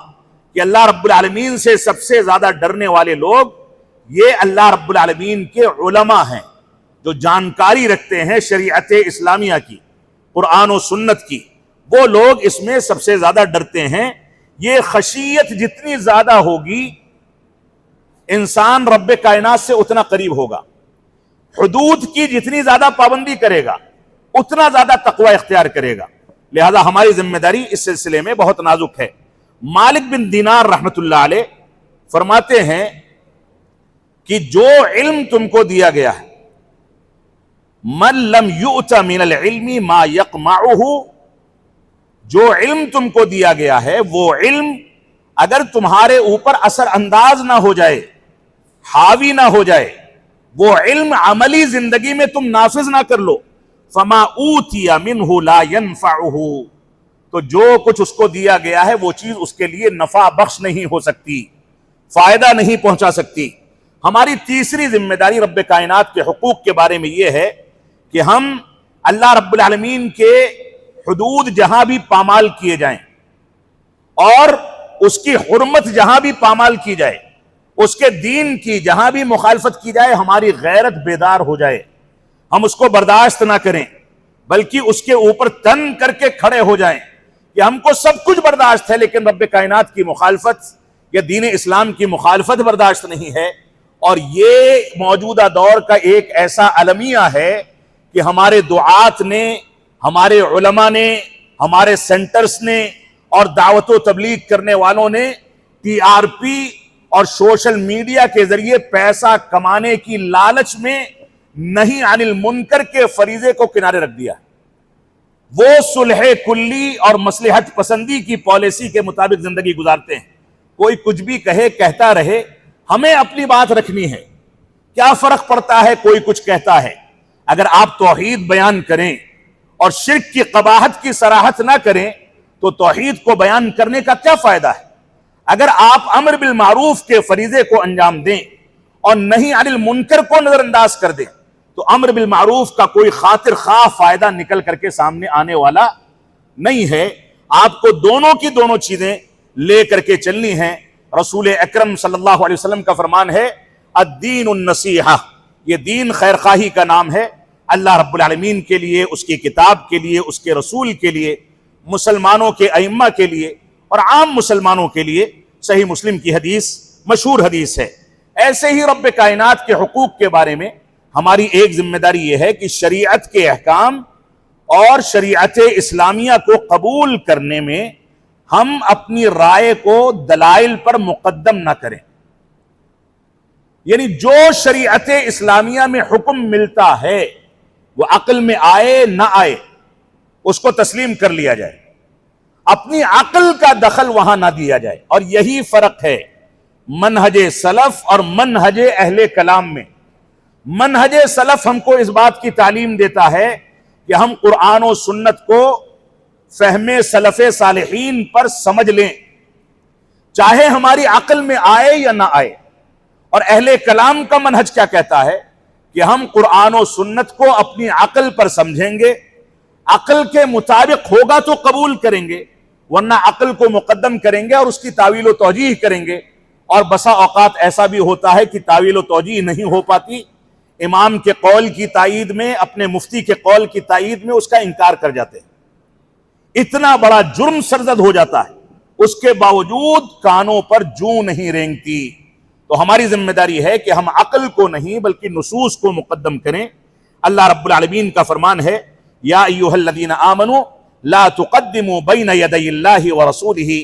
[SPEAKER 3] کہ اللہ رب العالمین سے سب سے زیادہ ڈرنے والے لوگ یہ اللہ رب العالمین کے علماء ہیں، جو جانکاری رکھتے ہیں شریعت اسلامیہ کی، قرآن و سنت کی، وہ لوگ اس میں سب سے زیادہ ڈرتے ہیں۔ یہ خشیت جتنی زیادہ ہوگی انسان رب کائنات سے اتنا قریب ہوگا، حدود کی جتنی زیادہ پابندی کرے گا اتنا زیادہ تقوی اختیار کرے گا۔ لہذا ہماری ذمہ داری اس سلسلے میں بہت نازک ہے۔ مالک بن دینار رحمت اللہ علیہ فرماتے ہیں کہ جو علم تم کو دیا گیا ہے، من لم یؤت من العلم ما یقمعہ، جو علم تم کو دیا گیا ہے وہ علم اگر تمہارے اوپر اثر انداز نہ ہو جائے، حاوی نہ ہو جائے، وہ علم عملی زندگی میں تم نافذ نہ کر لو، فما اوتی منہ لا ینفعہ، تو جو کچھ اس کو دیا گیا ہے وہ چیز اس کے لیے نفع بخش نہیں ہو سکتی، فائدہ نہیں پہنچا سکتی۔ ہماری تیسری ذمہ داری رب کائنات کے حقوق کے بارے میں یہ ہے کہ ہم اللہ رب العالمین کے حدود جہاں بھی پامال کیے جائیں اور اس کی حرمت جہاں بھی پامال کی جائے، اس کے دین کی جہاں بھی مخالفت کی جائے، ہماری غیرت بیدار ہو جائے، ہم اس کو برداشت نہ کریں بلکہ اس کے اوپر تن کر کے کھڑے ہو جائیں کہ ہم کو سب کچھ برداشت ہے لیکن رب کائنات کی مخالفت یا دین اسلام کی مخالفت برداشت نہیں ہے۔ اور یہ موجودہ دور کا ایک ایسا المیہ ہے کہ ہمارے دعات نے، ہمارے علماء نے، ہمارے سینٹرز نے اور دعوت و تبلیغ کرنے والوں نے ٹی آر پی اور سوشل میڈیا کے ذریعے پیسہ کمانے کی لالچ میں نہیں عن المنکر کے فریضے کو کنارے رکھ دیا۔ وہ صلح کلی اور مصلحت پسندی کی پالیسی کے مطابق زندگی گزارتے ہیں، کوئی کچھ بھی کہے کہتا رہے، ہمیں اپنی بات رکھنی ہے، کیا فرق پڑتا ہے کوئی کچھ کہتا ہے۔ اگر آپ توحید بیان کریں اور شرک کی قباحت کی صراحت نہ کریں تو توحید کو بیان کرنے کا کیا فائدہ ہے؟ اگر آپ امر بالمعروف کے فریضے کو انجام دیں اور نہی عن المنکر کو نظر انداز کر دیں تو امر بالمعروف کا کوئی خاطر خواہ فائدہ نکل کر کے سامنے آنے والا نہیں ہے۔ آپ کو دونوں کی دونوں چیزیں لے کر کے چلنی ہیں۔ رسول اکرم صلی اللہ علیہ وسلم کا فرمان ہے الدین النصیحہ، یہ دین خیر خواہی کا نام ہے، اللہ رب العالمین کے لیے، اس کی کتاب کے لیے، اس کے رسول کے لیے، مسلمانوں کے ائمہ کے لیے اور عام مسلمانوں کے لیے۔ صحیح مسلم کی حدیث، مشہور حدیث ہے۔ ایسے ہی رب کائنات کے حقوق کے بارے میں ہماری ایک ذمہ داری یہ ہے کہ شریعت کے احکام اور شریعت اسلامیہ کو قبول کرنے میں ہم اپنی رائے کو دلائل پر مقدم نہ کریں، یعنی جو شریعت اسلامیہ میں حکم ملتا ہے وہ عقل میں آئے نہ آئے اس کو تسلیم کر لیا جائے، اپنی عقل کا دخل وہاں نہ دیا جائے۔ اور یہی فرق ہے منہج سلف اور منہج اہل کلام میں۔ منہج سلف ہم کو اس بات کی تعلیم دیتا ہے کہ ہم قرآن و سنت کو فہم سلف صالحین پر سمجھ لیں، چاہے ہماری عقل میں آئے یا نہ آئے۔ اور اہل کلام کا منہج کیا کہتا ہے کہ ہم قرآن و سنت کو اپنی عقل پر سمجھیں گے، عقل کے مطابق ہوگا تو قبول کریں گے، ورنہ عقل کو مقدم کریں گے اور اس کی تعویل و توجیہ کریں گے۔ اور بسا اوقات ایسا بھی ہوتا ہے کہ تعویل و توجیہ نہیں ہو پاتی، امام کے قول کی تائید میں، اپنے مفتی کے قول کی تائید میں اس کا انکار کر جاتے ہیں۔ اتنا بڑا جرم سرزد ہو جاتا ہے، اس کے باوجود کانوں پر جوں نہیں رینگتی۔ تو ہماری ذمہ داری ہے کہ ہم عقل کو نہیں بلکہ نصوص کو مقدم کریں۔ اللہ رب العالمین کا فرمان ہے یا ایھا الذین آمنوا لا تقدموا بین یدی اللہ ورسولہ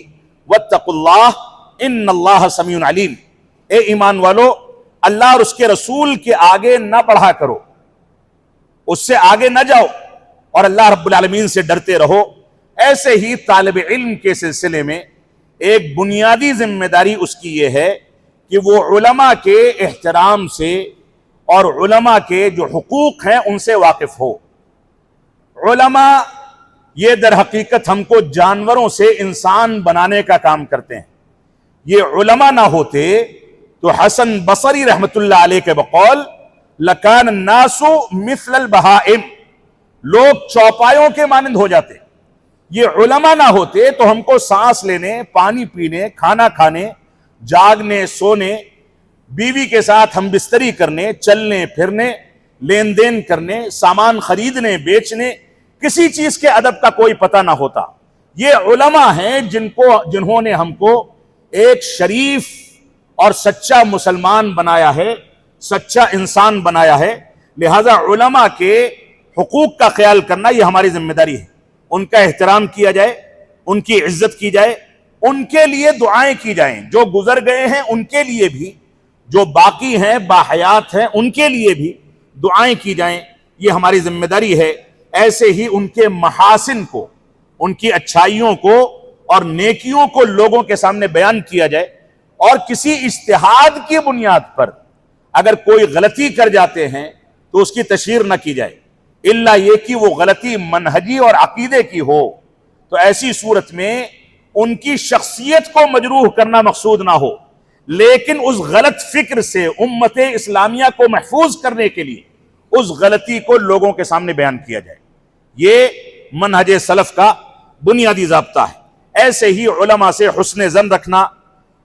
[SPEAKER 3] واتقوا اللہ ان اللہ سمیع علیم۔ اے ایمان والو، اللہ اور اس کے رسول کے آگے نہ بڑھا کرو، اس سے آگے نہ جاؤ اور اللہ رب العالمین سے ڈرتے رہو۔ ایسے ہی طالب علم کے سلسلے میں ایک بنیادی ذمہ داری اس کی یہ ہے کہ وہ علماء کے احترام سے اور علماء کے جو حقوق ہیں ان سے واقف ہو۔ علماء یہ در حقیقت ہم کو جانوروں سے انسان بنانے کا کام کرتے ہیں۔ یہ علماء نہ ہوتے تو حسن بصری رحمت اللہ علیہ کے بقول لکان الناس مثل البہائم، لوگ چوپایوں کے مانند ہو جاتے۔ یہ علماء نہ ہوتے تو ہم کو سانس لینے، پانی پینے، کھانا کھانے، جاگنے، سونے، بیوی کے ساتھ ہم بستری کرنے، چلنے پھرنے، لین دین کرنے، سامان خریدنے بیچنے، کسی چیز کے ادب کا کوئی پتہ نہ ہوتا۔ یہ علماء ہیں جنہوں نے ہم کو ایک شریف اور سچا مسلمان بنایا ہے، سچا انسان بنایا ہے۔ لہذا علماء کے حقوق کا خیال کرنا یہ ہماری ذمہ داری ہے، ان کا احترام کیا جائے، ان کی عزت کی جائے، ان کے لیے دعائیں کی جائیں، جو گزر گئے ہیں ان کے لیے بھی، جو باقی ہیں باحیات ہیں ان کے لیے بھی دعائیں کی جائیں، یہ ہماری ذمہ داری ہے۔ ایسے ہی ان کے محاسن کو، ان کی اچھائیوں کو اور نیکیوں کو لوگوں کے سامنے بیان کیا جائے، اور کسی اجتہاد کی بنیاد پر اگر کوئی غلطی کر جاتے ہیں تو اس کی تشہیر نہ کی جائے، الا یہ کہ وہ غلطی منہجی اور عقیدے کی ہو، تو ایسی صورت میں ان کی شخصیت کو مجروح کرنا مقصود نہ ہو، لیکن اس غلط فکر سے امت اسلامیہ کو محفوظ کرنے کے لیے اس غلطی کو لوگوں کے سامنے بیان کیا جائے۔ یہ منہج سلف کا بنیادی ضابطہ ہے۔ ایسے ہی علماء سے حسن ظن رکھنا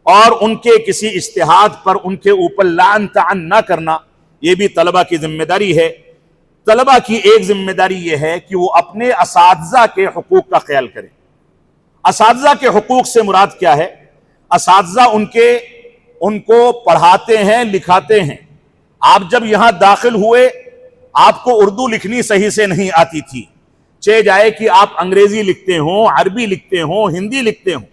[SPEAKER 3] اور ان کے کسی اجتہاد پر ان کے اوپر لعن طعن نہ کرنا، یہ بھی طلبہ کی ذمہ داری ہے۔ طلبہ کی ایک ذمہ داری یہ ہے کہ وہ اپنے اساتذہ کے حقوق کا خیال کریں۔ اساتذہ کے حقوق سے مراد کیا ہے؟ اساتذہ ان کو پڑھاتے ہیں، لکھاتے ہیں۔ آپ جب یہاں داخل ہوئے آپ کو اردو لکھنی صحیح سے نہیں آتی تھی، چاہے جائے کہ آپ انگریزی لکھتے ہوں، عربی لکھتے ہوں، ہندی لکھتے ہوں۔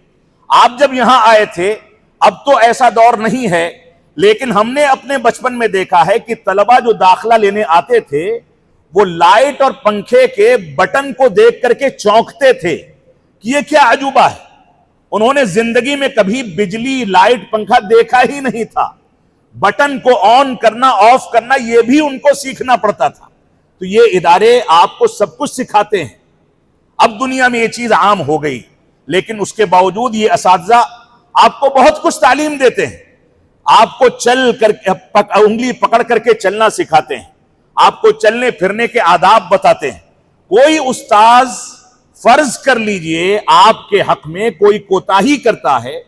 [SPEAKER 3] آپ جب یہاں آئے تھے، اب تو ایسا دور نہیں ہے، لیکن ہم نے اپنے بچپن میں دیکھا ہے کہ طلبہ جو داخلہ لینے آتے تھے وہ لائٹ اور پنکھے کے بٹن کو دیکھ کر کے چونکتے تھے کہ یہ کیا عجوبہ ہے۔ انہوں نے زندگی میں کبھی بجلی، لائٹ، پنکھا دیکھا ہی نہیں تھا۔ بٹن کو آن کرنا، آف کرنا یہ بھی ان کو سیکھنا پڑتا تھا۔ تو یہ ادارے آپ کو سب کچھ سکھاتے ہیں۔ اب دنیا میں یہ چیز عام ہو گئی، لیکن اس کے باوجود یہ اساتذہ آپ کو بہت کچھ تعلیم دیتے ہیں۔ آپ کو انگلی پکڑ کر کے چلنا سکھاتے ہیں، آپ کو چلنے پھرنے کے آداب بتاتے ہیں۔ کوئی استاذ فرض کر لیجئے آپ کے حق میں کوئی کوتاہی کرتا ہے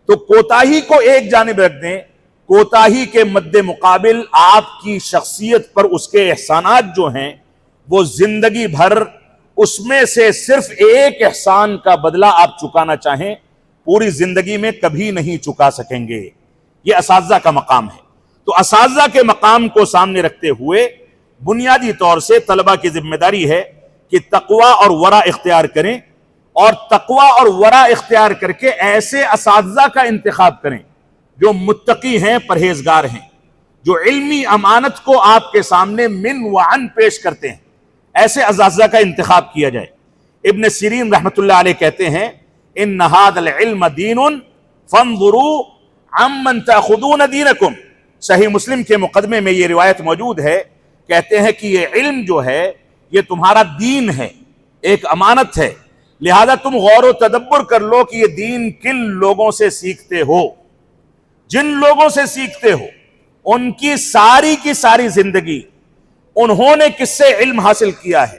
[SPEAKER 3] تو کوتاہی کو ایک جانب رکھ دیں، کوتاہی کے مد مقابل آپ کی شخصیت پر اس کے احسانات جو ہیں وہ زندگی بھر اس میں سے صرف ایک احسان کا بدلہ آپ چکانا چاہیں پوری زندگی میں کبھی نہیں چکا سکیں گے۔ یہ اساتذہ کا مقام ہے۔ تو اساتذہ کے مقام کو سامنے رکھتے ہوئے بنیادی طور سے طلبہ کی ذمہ داری ہے کہ تقوی اور ورع اختیار کریں، اور تقوی اور ورع اختیار کر کے ایسے اساتذہ کا انتخاب کریں جو متقی ہیں، پرہیزگار ہیں، جو علمی امانت کو آپ کے سامنے من وعن پیش کرتے ہیں۔ ایسے اساتذہ کا انتخاب کیا جائے۔ ابن سیرین رحمۃ اللہ علیہ کہتے ہیں ان ھذا العلم دین فانظروا عمن تاخذون دینکم۔ صحیح مسلم کے مقدمے میں یہ روایت موجود ہے، کہتے ہیں کہ یہ علم جو ہے یہ تمہارا دین ہے، ایک امانت ہے، لہذا تم غور و تدبر کر لو کہ یہ دین کن لوگوں سے سیکھتے ہو۔ جن لوگوں سے سیکھتے ہو ان کی ساری زندگی انہوں نے کس سے علم حاصل کیا ہے،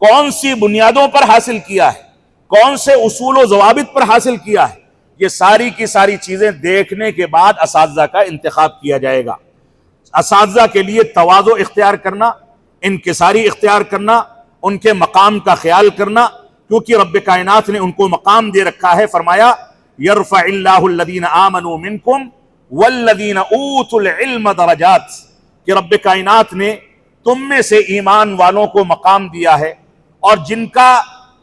[SPEAKER 3] کون سی بنیادوں پر حاصل کیا ہے، کون سے اصول و ضوابط پر حاصل کیا ہے، یہ ساری کی ساری چیزیں دیکھنے کے بعد اساتذہ کا انتخاب کیا جائے گا۔ اساتذہ کے لیے تواضع اختیار کرنا، انکساری اختیار کرنا، ان کے مقام کا خیال کرنا، کیونکہ رب کائنات نے ان کو مقام دے رکھا ہے۔ فرمایا یرفع اللہ الذین آمنوا منکم والذین اوتوا العلم درجات، کہ رب کائنات نے تم میں سے ایمان والوں کو مقام دیا ہے، اور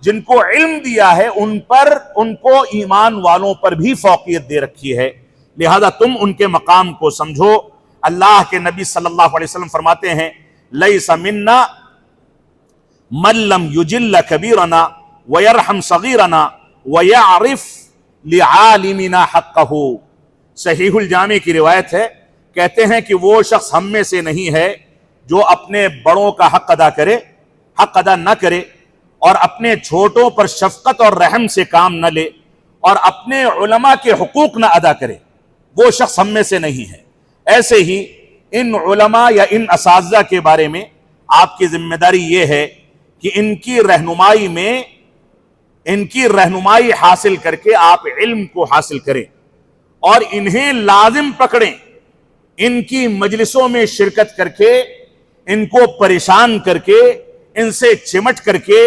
[SPEAKER 3] جن کو علم دیا ہے ان کو ایمان والوں پر بھی فوقیت دے رکھی ہے، لہذا تم ان کے مقام کو سمجھو۔ اللہ کے نبی صلی اللہ علیہ وسلم فرماتے ہیں لیس منا من لم یجل کبیرنا ویرحم صغیرنا ویعرف لعالمنا حقہ۔ صحیح الجامع کی روایت ہے، کہتے ہیں کہ وہ شخص ہم میں سے نہیں ہے جو اپنے بڑوں کا حق ادا نہ کرے، اور اپنے چھوٹوں پر شفقت اور رحم سے کام نہ لے، اور اپنے علماء کے حقوق نہ ادا کرے، وہ شخص ہم میں سے نہیں ہے۔ ایسے ہی ان علماء یا ان اساتذہ کے بارے میں آپ کی ذمہ داری یہ ہے کہ ان کی رہنمائی حاصل کر کے آپ علم کو حاصل کریں، اور انہیں لازم پکڑیں، ان کی مجلسوں میں شرکت کر کے، ان کو پریشان کر کے، ان سے چمٹ کر کے،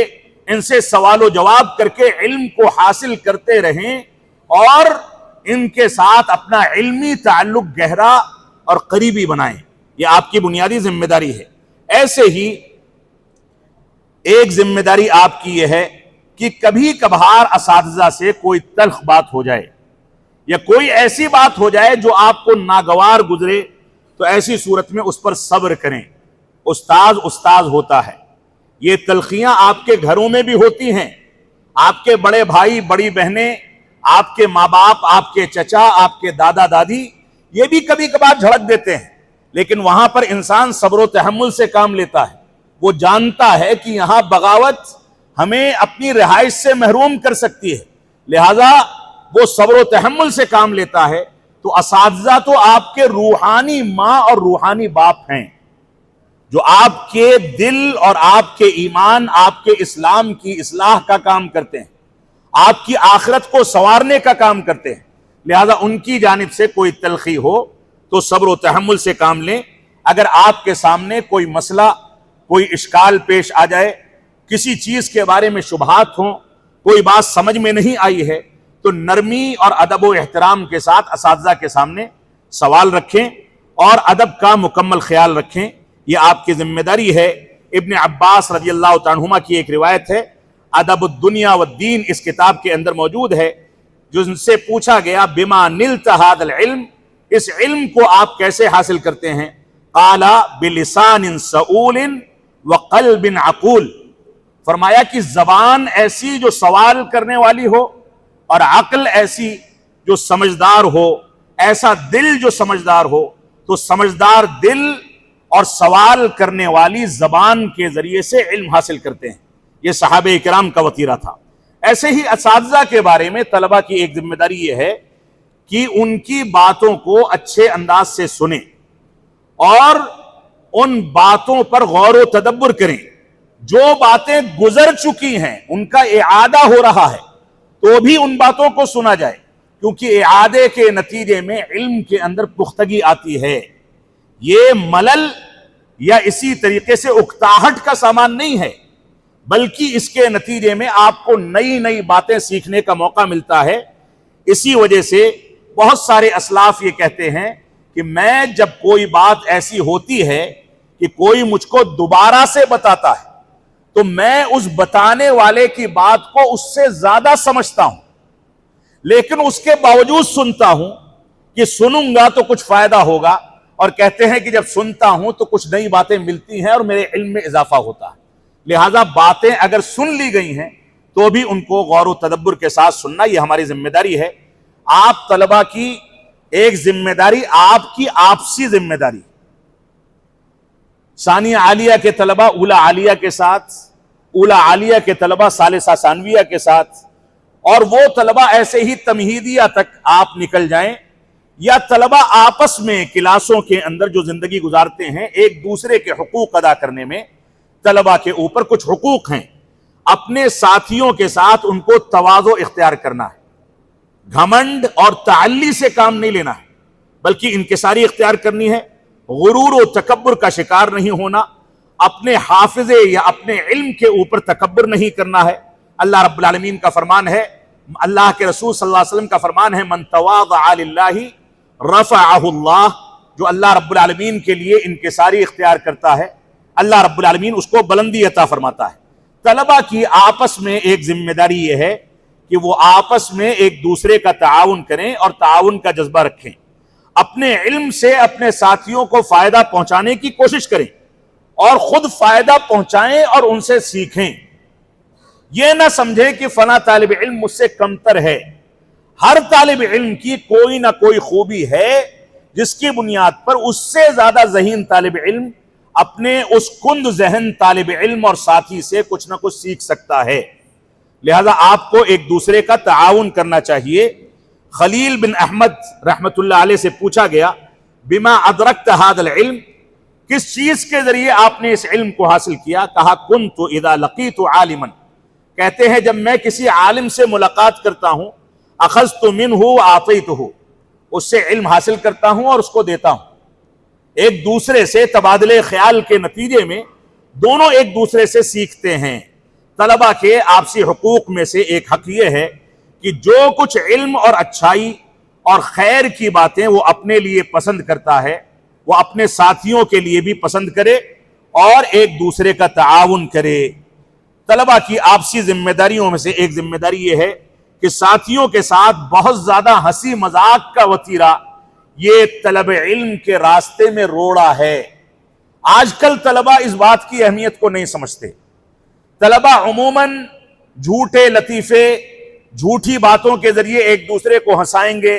[SPEAKER 3] ان سے سوال و جواب کر کے علم کو حاصل کرتے رہیں، اور ان کے ساتھ اپنا علمی تعلق گہرا اور قریبی بنائیں۔ یہ آپ کی بنیادی ذمہ داری ہے۔ ایسے ہی ایک ذمہ داری آپ کی یہ ہے کہ کبھی کبھار اساتذہ سے کوئی تلخ بات ہو جائے، یا کوئی ایسی بات ہو جائے جو آپ کو ناگوار گزرے، تو ایسی صورت میں اس پر صبر کریں۔ استاذ ہوتا ہے۔ یہ تلخیاں آپ کے گھروں میں بھی ہوتی ہیں، آپ کے بڑے بھائی، بڑی بہنیں، آپ کے ماں باپ، آپ کے چچا، آپ کے دادا دادی، یہ بھی کبھی کبھار جھڑک دیتے ہیں، لیکن وہاں پر انسان صبر و تحمل سے کام لیتا ہے. وہ جانتا ہے کہ یہاں بغاوت ہمیں اپنی رہائش سے محروم کر سکتی ہے, لہذا وہ صبر و تحمل سے کام لیتا ہے. تو اساتذہ تو آپ کے روحانی ماں اور روحانی باپ ہیں, جو آپ کے دل اور آپ کے ایمان, آپ کے اسلام کی اصلاح کا کام کرتے ہیں, آپ کی آخرت کو سنوارنے کا کام کرتے ہیں. لہذا ان کی جانب سے کوئی تلخی ہو تو صبر و تحمل سے کام لیں. اگر آپ کے سامنے کوئی مسئلہ, کوئی اشکال پیش آ جائے, کسی چیز کے بارے میں شبہات ہوں, کوئی بات سمجھ میں نہیں آئی ہے, تو نرمی اور ادب و احترام کے ساتھ اساتذہ کے سامنے سوال رکھیں اور ادب کا مکمل خیال رکھیں. یہ آپ کی ذمہ داری ہے. ابن عباس رضی اللہ تعالیٰ عنہما کی ایک روایت ہے, ادب الدنیا والدین اس کتاب کے اندر موجود ہے, جن سے پوچھا گیا بما نلت ھذا العلم, اس علم کو آپ کیسے حاصل کرتے ہیں؟ قال بلسان سؤول وقلب عقول, فرمایا کہ زبان ایسی جو سوال کرنے والی ہو اور عقل ایسی جو سمجھدار ہو, ایسا دل جو سمجھدار ہو. تو سمجھدار دل اور سوال کرنے والی زبان کے ذریعے سے علم حاصل کرتے ہیں. یہ صحابہ کرام کا وتیرہ تھا. ایسے ہی اساتذہ کے بارے میں طلبہ کی ایک ذمہ داری یہ ہے کہ ان کی باتوں کو اچھے انداز سے سنیں اور ان باتوں پر غور و تدبر کریں. جو باتیں گزر چکی ہیں ان کا اعادہ ہو رہا ہے تو بھی ان باتوں کو سنا جائے, کیونکہ اعادے کے نتیجے میں علم کے اندر پختگی آتی ہے. یہ ملل یا اسی طریقے سے اکتاہٹ کا سامان نہیں ہے, بلکہ اس کے نتیجے میں آپ کو نئی نئی باتیں سیکھنے کا موقع ملتا ہے. اسی وجہ سے بہت سارے اسلاف یہ کہتے ہیں کہ میں جب کوئی بات ایسی ہوتی ہے کہ کوئی مجھ کو دوبارہ سے بتاتا ہے تو میں اس بتانے والے کی بات کو اس سے زیادہ سمجھتا ہوں, لیکن اس کے باوجود سنتا ہوں کہ سنوں گا تو کچھ فائدہ ہوگا, اور کہتے ہیں کہ جب سنتا ہوں تو کچھ نئی باتیں ملتی ہیں اور میرے علم میں اضافہ ہوتا ہے. لہذا باتیں اگر سن لی گئی ہیں تو بھی ان کو غور و تدبر کے ساتھ سننا یہ ہماری ذمہ داری ہے. آپ طلبہ کی ایک ذمہ داری آپ کی آپسی ذمہ داری, ثانیہ عالیہ کے طلبہ اولا عالیہ کے ساتھ, اولا عالیہ کے طلبہ ثالثہ ثانویہ کے ساتھ, اور وہ طلبہ ایسے ہی تمہیدیہ تک آپ نکل جائیں, یا طلبہ آپس میں کلاسوں کے اندر جو زندگی گزارتے ہیں ایک دوسرے کے حقوق ادا کرنے میں. طلبہ کے اوپر کچھ حقوق ہیں, اپنے ساتھیوں کے ساتھ ان کو تواضع اختیار کرنا ہے, گھمنڈ اور تعلی سے کام نہیں لینا ہے, بلکہ انکساری اختیار کرنی ہے. غرور و تکبر کا شکار نہیں ہونا, اپنے حافظے یا اپنے علم کے اوپر تکبر نہیں کرنا ہے. اللہ رب العالمین کا فرمان ہے, اللہ کے رسول صلی اللہ علیہ وسلم کا فرمان ہے, من تواضع للہ رفعہ اللہ, جو اللہ رب العالمین کے لیے انکساری اختیار کرتا ہے اللہ رب العالمین اس کو بلندی عطا فرماتا ہے. طلبہ کی آپس میں ایک ذمہ داری یہ ہے کہ وہ آپس میں ایک دوسرے کا تعاون کریں اور تعاون کا جذبہ رکھیں, اپنے علم سے اپنے ساتھیوں کو فائدہ پہنچانے کی کوشش کریں اور خود فائدہ پہنچائیں اور ان سے سیکھیں. یہ نہ سمجھیں کہ فلاں طالب علم مجھ سے کمتر ہے. ہر طالب علم کی کوئی نہ کوئی خوبی ہے جس کی بنیاد پر اس سے زیادہ ذہین طالب علم اپنے اس کند ذہن طالب علم اور ساتھی سے کچھ نہ کچھ سیکھ سکتا ہے. لہذا آپ کو ایک دوسرے کا تعاون کرنا چاہیے. خلیل بن احمد رحمت اللہ علیہ سے پوچھا گیا بما ادرکت ھذا العلم, کس چیز کے ذریعے آپ نے اس علم کو حاصل کیا؟ کہا کنت اذا لقیت عالما, کہتے ہیں جب میں کسی عالم سے ملاقات کرتا ہوں, اخذت منہ واعطیتہ, اس سے علم حاصل کرتا ہوں اور اس کو دیتا ہوں. ایک دوسرے سے تبادلے خیال کے نتیجے میں دونوں ایک دوسرے سے سیکھتے ہیں. طلبہ کے آپسی حقوق میں سے ایک حق یہ ہے کہ جو کچھ علم اور اچھائی اور خیر کی باتیں وہ اپنے لیے پسند کرتا ہے وہ اپنے ساتھیوں کے لیے بھی پسند کرے اور ایک دوسرے کا تعاون کرے. طلبہ کی آپسی ذمہ داریوں میں سے ایک ذمہ داری یہ ہے کہ ساتھیوں کے ساتھ بہت زیادہ ہنسی مذاق کا وتیرہ یہ طلب علم کے راستے میں روڑا ہے. آج کل طلبہ اس بات کی اہمیت کو نہیں سمجھتے. طلبہ عموماً جھوٹے لطیفے, جھوٹی باتوں کے ذریعے ایک دوسرے کو ہنسائیں گے.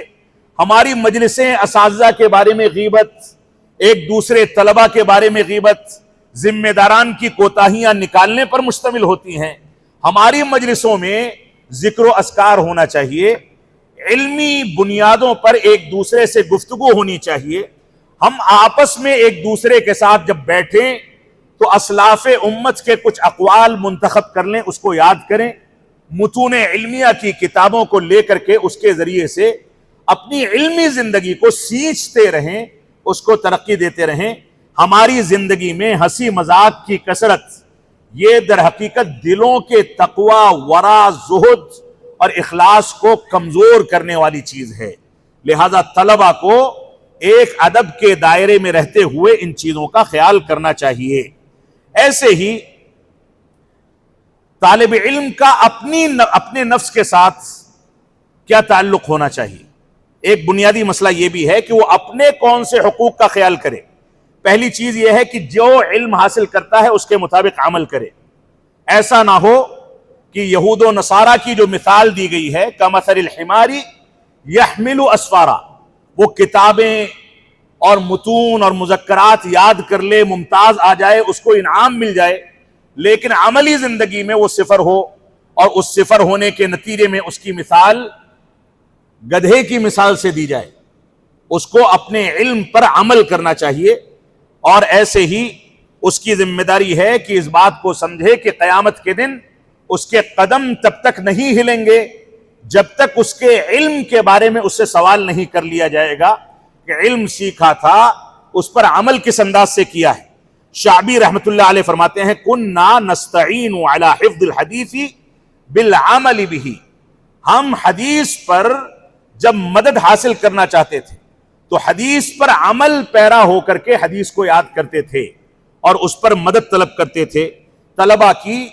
[SPEAKER 3] ہماری مجلسیں اساتذہ کے بارے میں غیبت, ایک دوسرے طلبہ کے بارے میں غیبت، ذمہ داران کی کوتاہیاں نکالنے پر مشتمل ہوتی ہیں۔ ہماری مجلسوں میں ذکر و اذکار ہونا چاہیے، علمی بنیادوں پر ایک دوسرے سے گفتگو ہونی چاہیے۔ ہم آپس میں ایک دوسرے کے ساتھ جب بیٹھیں تو اسلاف امت کے کچھ اقوال منتخب کر لیں، اس کو یاد کریں، متون علمیہ کی کتابوں کو لے کر کے اس کے ذریعے سے اپنی علمی زندگی کو سینچتے رہیں، اس کو ترقی دیتے رہیں۔ ہماری زندگی میں ہنسی مذاق کی کثرت یہ در حقیقت دلوں کے تقوی، ورع، زہد اور اخلاص کو کمزور کرنے والی چیز ہے۔ لہذا طلبہ کو ایک ادب کے دائرے میں رہتے ہوئے ان چیزوں کا خیال کرنا چاہیے۔ ایسے ہی طالب علم کا اپنے نفس کے ساتھ کیا تعلق ہونا چاہیے؟ ایک بنیادی مسئلہ یہ بھی ہے کہ وہ اپنے کون سے حقوق کا خیال کرے۔ پہلی چیز یہ ہے کہ جو علم حاصل کرتا ہے اس کے مطابق عمل کرے۔ ایسا نہ ہو کہ یہود و نصارہ کی جو مثال دی گئی ہے کمثل الحمار یحمل اسفارا، وہ کتابیں اور متون اور مذکرات یاد کر لے، ممتاز آ جائے، اس کو انعام مل جائے، لیکن عملی زندگی میں وہ صفر ہو، اور اس صفر ہونے کے نتیجے میں اس کی مثال گدھے کی مثال سے دی جائے۔ اس کو اپنے علم پر عمل کرنا چاہیے، اور ایسے ہی اس کی ذمہ داری ہے کہ اس بات کو سمجھے کہ قیامت کے دن اس کے قدم تب تک نہیں ہلیں گے جب تک اس کے علم کے بارے میں اس سے سوال نہیں کر لیا جائے گا کہ علم سیکھا تھا، اس پر عمل کس انداز سے کیا ہے۔ شعبی رحمت اللہ علیہ فرماتے ہیں کننا نستعین علی حفظ الحدیث بالعمل به، ہم حدیث پر جب مدد حاصل کرنا چاہتے تھے تو حدیث پر عمل پیرا ہو کر کے حدیث کو یاد کرتے تھے اور اس پر مدد طلب کرتے تھے۔ طلبہ کی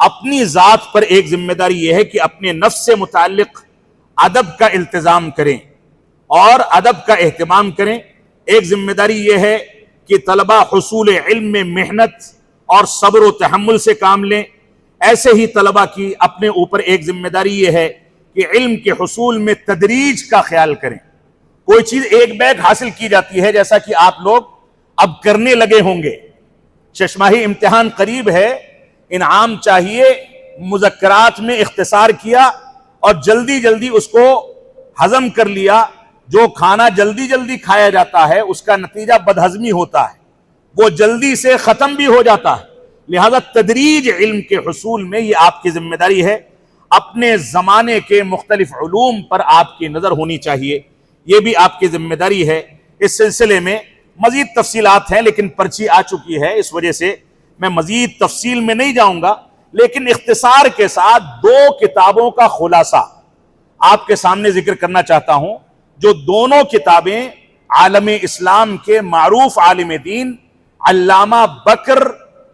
[SPEAKER 3] اپنی ذات پر ایک ذمہ داری یہ ہے کہ اپنے نفس سے متعلق ادب کا التزام کریں اور ادب کا اہتمام کریں۔ ایک ذمہ داری یہ ہے کہ طلبہ حصول علم میں محنت اور صبر و تحمل سے کام لیں۔ ایسے ہی طلبہ کی اپنے اوپر ایک ذمہ داری یہ ہے کہ علم کے حصول میں تدریج کا خیال کریں۔ کوئی چیز ایک بیگ حاصل کی جاتی ہے، جیسا کہ آپ لوگ اب کرنے لگے ہوں گے، ششماہی امتحان قریب ہے، انعام چاہیے، مذکرات میں اختصار کیا اور جلدی جلدی اس کو ہضم کر لیا۔ جو کھانا جلدی جلدی کھایا جاتا ہے اس کا نتیجہ بدہضمی ہوتا ہے، وہ جلدی سے ختم بھی ہو جاتا ہے۔ لہذا تدریج علم کے حصول میں یہ آپ کی ذمہ داری ہے۔ اپنے زمانے کے مختلف علوم پر آپ کی نظر ہونی چاہیے، یہ بھی آپ کی ذمہ داری ہے۔ اس سلسلے میں مزید تفصیلات ہیں لیکن پرچی آ چکی ہے، اس وجہ سے میں مزید تفصیل میں نہیں جاؤں گا، لیکن اختصار کے ساتھ دو کتابوں کا خلاصہ آپ کے سامنے ذکر کرنا چاہتا ہوں، جو دونوں کتابیں عالم اسلام کے معروف عالم دین علامہ بکر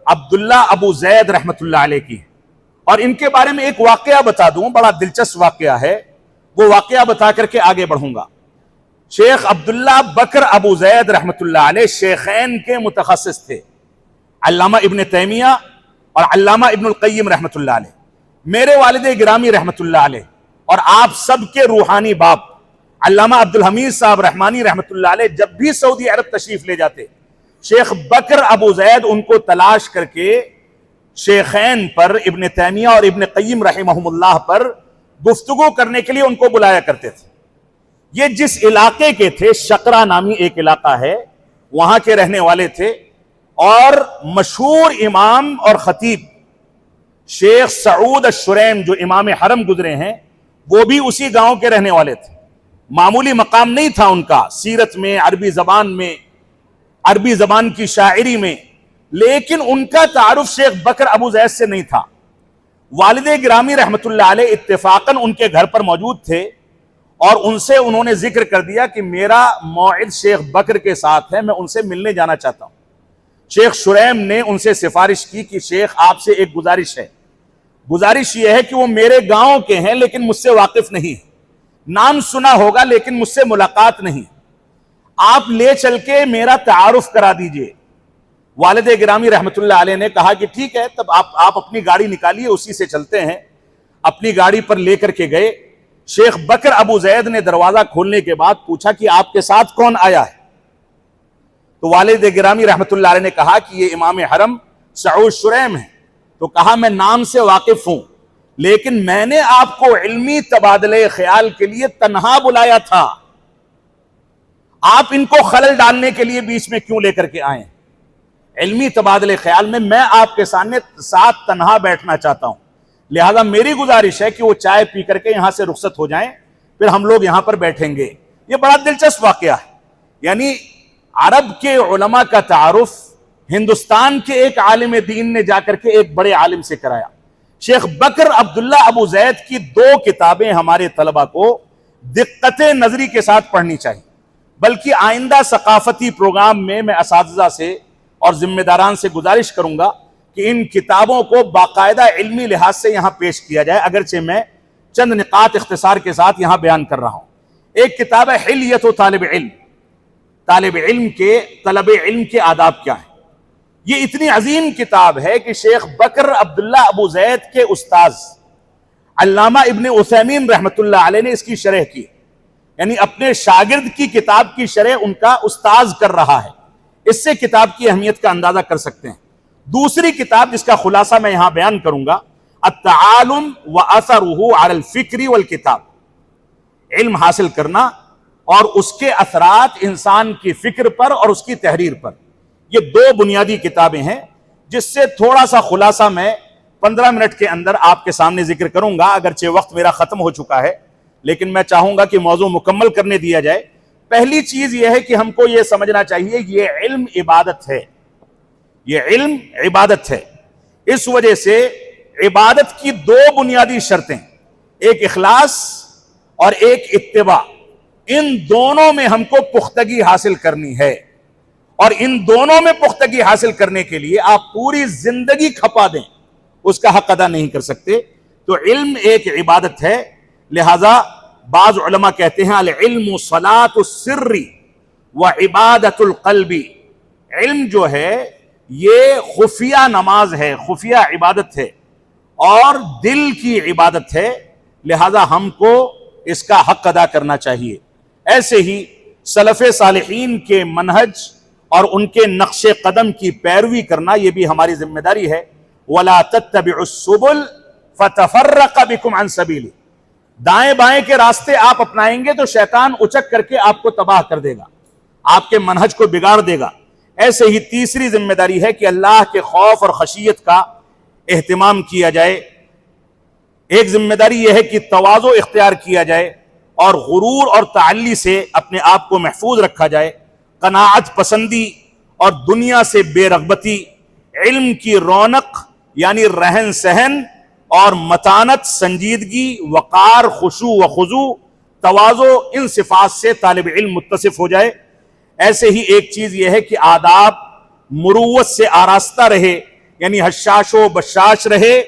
[SPEAKER 3] عبداللہ ابو زید رحمت اللہ علیہ کی ہے۔ اور ان کے بارے میں ایک واقعہ بتا دوں، بڑا دلچسپ واقعہ ہے، وہ واقعہ بتا کر کے آگے بڑھوں گا۔ شیخ عبداللہ بکر ابو زید رحمت اللہ علیہ شیخین کے متخصص تھے، علامہ ابن تیمیہ اور علامہ ابن القیم رحمت اللہ علیہ، میرے والد گرامی رحمت اللہ علیہ، اور آپ سب کے روحانی باپ علامہ عبدالحمید صاحب رحمانی رحمت اللہ علیہ جب بھی سعودی عرب تشریف لے جاتے، شیخ بکر ابو زید ان کو تلاش کر کے شیخین پر، ابن تیمیہ اور ابن قیم رحمہم اللہ پر گفتگو کرنے کے لیے ان کو بلایا کرتے تھے۔ یہ جس علاقے کے تھے، شقرہ نامی ایک علاقہ ہے، وہاں کے رہنے والے تھے، اور مشہور امام اور خطیب شیخ سعود الشریم جو امام حرم گزرے ہیں، وہ بھی اسی گاؤں کے رہنے والے تھے۔ معمولی مقام نہیں تھا ان کا سیرت میں، عربی زبان میں، عربی زبان کی شاعری میں، لیکن ان کا تعارف شیخ بکر ابو زید سے نہیں تھا۔ والد گرامی رحمت اللہ علیہ اتفاقاً ان کے گھر پر موجود تھے، اور ان سے انہوں نے ذکر کر دیا کہ میرا موعد شیخ بکر کے ساتھ ہے، میں ان سے ملنے جانا چاہتا ہوں۔ شیخ شریم نے ان سے سفارش کی کہ شیخ آپ سے ایک گزارش ہے، گزارش یہ ہے کہ وہ میرے گاؤں کے ہیں لیکن مجھ سے واقف نہیں، نام سنا ہوگا لیکن مجھ سے ملاقات نہیں، آپ لے چل کے میرا تعارف کرا دیجئے۔ والد گرامی رحمت اللہ علیہ نے کہا کہ ٹھیک ہے، تب آپ اپنی گاڑی نکالیے، اسی سے چلتے ہیں۔ اپنی گاڑی پر لے کر کے گئے۔ شیخ بکر ابو زید نے دروازہ کھولنے کے بعد پوچھا کہ آپ کے ساتھ کون آیا ہے؟ تو والد گرامی رحمت اللہ علیہ نے کہا کہ یہ امام حرم سعود شریم ہیں، تو کہا میں نام سے واقف ہوں، لیکن میں نے آپ کو علمی تبادلے خیال کے لیے تنہا بلایا تھا، آپ ان کو خلل ڈالنے کے لیے بیچ میں کیوں لے کر کے آئے؟ علمی تبادلے خیال میں آپ کے ساتھ تنہا بیٹھنا چاہتا ہوں، لہذا میری گزارش ہے کہ وہ چائے پی کر کے یہاں سے رخصت ہو جائیں، پھر ہم لوگ یہاں پر بیٹھیں گے۔ یہ بڑا دلچسپ واقعہ ہے، یعنی عرب کے علماء کا تعارف ہندوستان کے ایک عالم دین نے جا کر کے ایک بڑے عالم سے کرایا۔ شیخ بکر عبداللہ ابو زید کی 2 کتابیں ہمارے طلبہ کو دقت نظری کے ساتھ پڑھنی چاہیے، بلکہ آئندہ ثقافتی پروگرام میں اساتذہ سے اور ذمہ داران سے گزارش کروں گا کہ ان کتابوں کو باقاعدہ علمی لحاظ سے یہاں پیش کیا جائے، اگرچہ میں چند نقاط اختصار کے ساتھ یہاں بیان کر رہا ہوں۔ ایک کتاب ہے حلیت و طالب علم، طالب علم کے آداب کیا ہیں۔ یہ اتنی عظیم کتاب ہے کہ شیخ بکر عبداللہ ابو زید کے استاذ علامہ ابن عثیمین رحمت اللہ علیہ نے اس کی شرح کی، یعنی اپنے شاگرد کی کتاب کی شرح ان کا استاذ کر رہا ہے، اس سے کتاب کی اہمیت کا اندازہ کر سکتے ہیں۔ دوسری کتاب جس کا خلاصہ میں یہاں بیان کروں گا، التعالم واثرہ علی الفکر والکتاب، علم حاصل کرنا اور اس کے اثرات انسان کی فکر پر اور اس کی تحریر پر۔ یہ 2 بنیادی کتابیں ہیں جس سے تھوڑا سا خلاصہ میں 15 منٹ کے اندر آپ کے سامنے ذکر کروں گا، اگرچہ وقت میرا ختم ہو چکا ہے، لیکن میں چاہوں گا کہ موضوع مکمل کرنے دیا جائے۔ پہلی چیز یہ ہے کہ ہم کو یہ سمجھنا چاہیے یہ علم عبادت ہے، یہ علم عبادت ہے۔ اس وجہ سے عبادت کی 2 بنیادی شرطیں، ایک اخلاص اور ایک اتباع، ان دونوں میں ہم کو پختگی حاصل کرنی ہے، اور ان دونوں میں پختگی حاصل کرنے کے لیے آپ پوری زندگی کھپا دیں، اس کا حق ادا نہیں کر سکتے۔ تو علم ایک عبادت ہے، لہذا بعض علماء کہتے ہیں العلم صلاۃ السر وعبادۃ القلب، علم جو ہے یہ خفیہ نماز ہے، خفیہ عبادت ہے اور دل کی عبادت ہے، لہذا ہم کو اس کا حق ادا کرنا چاہیے۔ ایسے ہی سلف صالحین کے منہج اور ان کے نقش قدم کی پیروی کرنا یہ بھی ہماری ذمہ داری ہے۔ وَلَا تَتَّبِعُوا السُّبُلَ فَتَفَرَّقَ بِكُمْ عَنْ سَبِيلِهِ، دائیں بائیں کے راستے آپ اپنائیں گے تو شیطان اچک کر کے آپ کو تباہ کر دے گا، آپ کے منہج کو بگاڑ دے گا۔ ایسے ہی تیسری ذمہ داری ہے کہ اللہ کے خوف اور خشیت کا اہتمام کیا جائے۔ ایک ذمہ داری یہ ہے کہ تواضع اختیار کیا جائے اور غرور اور تعلی سے اپنے آپ کو محفوظ رکھا جائے۔ قناعت پسندی اور دنیا سے بے رغبتی، علم کی رونق یعنی رہن سہن اور متانت، سنجیدگی، وقار، خشوع و خضوع، تواضع، ان صفات سے طالب علم متصف ہو جائے۔ ایسے ہی ایک چیز یہ ہے کہ آداب مروت سے آراستہ رہے، یعنی حشاش و بشاش رہے،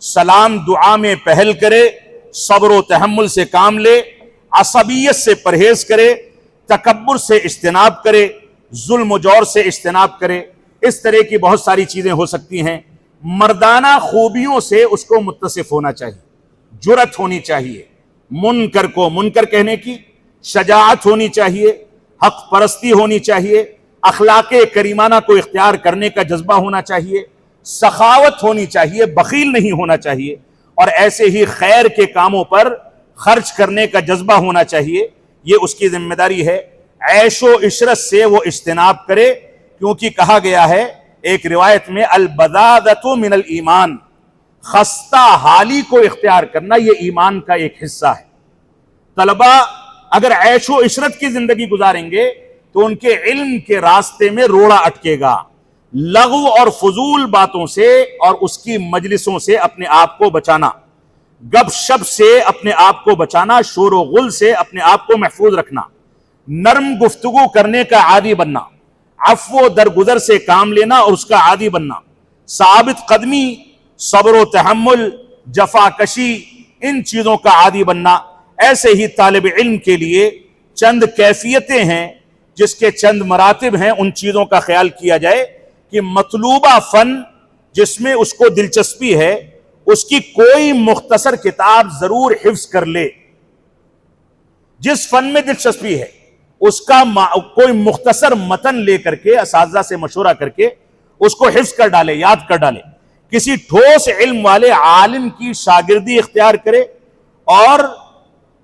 [SPEAKER 3] سلام دعا میں پہل کرے، صبر و تحمل سے کام لے، عصبیت سے پرہیز کرے، تکبر سے اجتناب کرے، ظلم و جور سے اجتناب کرے۔ اس طرح کی بہت ساری چیزیں ہو سکتی ہیں۔ مردانہ خوبیوں سے اس کو متصف ہونا چاہیے، جرأت ہونی چاہیے، منکر کو منکر کہنے کی شجاعت ہونی چاہیے، حق پرستی ہونی چاہیے، اخلاق کریمانہ کو اختیار کرنے کا جذبہ ہونا چاہیے، سخاوت ہونی چاہیے، بخیل نہیں ہونا چاہیے، اور ایسے ہی خیر کے کاموں پر خرچ کرنے کا جذبہ ہونا چاہیے۔ یہ اس کی ذمہ داری ہے۔ عیش و عشرت سے وہ اجتناب کرے، کیونکہ کہا گیا ہے ایک روایت میں البذاذۃ من الایمان، خستہ حالی کو اختیار کرنا یہ ایمان کا ایک حصہ ہے۔ طلبہ اگر عیش و عشرت کی زندگی گزاریں گے تو ان کے علم کے راستے میں روڑا اٹکے گا۔ لغو اور فضول باتوں سے اور اس کی مجلسوں سے اپنے آپ کو بچانا، گپ شپ سے اپنے آپ کو بچانا، شور و غل سے اپنے آپ کو محفوظ رکھنا، نرم گفتگو کرنے کا عادی بننا، عفو و درگزر سے کام لینا اور اس کا عادی بننا، ثابت قدمی، صبر و تحمل، جفا کشی، ان چیزوں کا عادی بننا۔ ایسے ہی طالب علم کے لیے چند کیفیتیں ہیں جس کے چند مراتب ہیں، ان چیزوں کا خیال کیا جائے کہ مطلوبہ فن جس میں اس کو دلچسپی ہے اس کی کوئی مختصر کتاب ضرور حفظ کر لے۔ جس فن میں دلچسپی ہے اس کا کوئی مختصر متن لے کر کے اساتذہ سے مشورہ کر کے اس کو حفظ کر ڈالے، یاد کر ڈالے، کسی ٹھوس علم والے عالم کی شاگردی اختیار کرے اور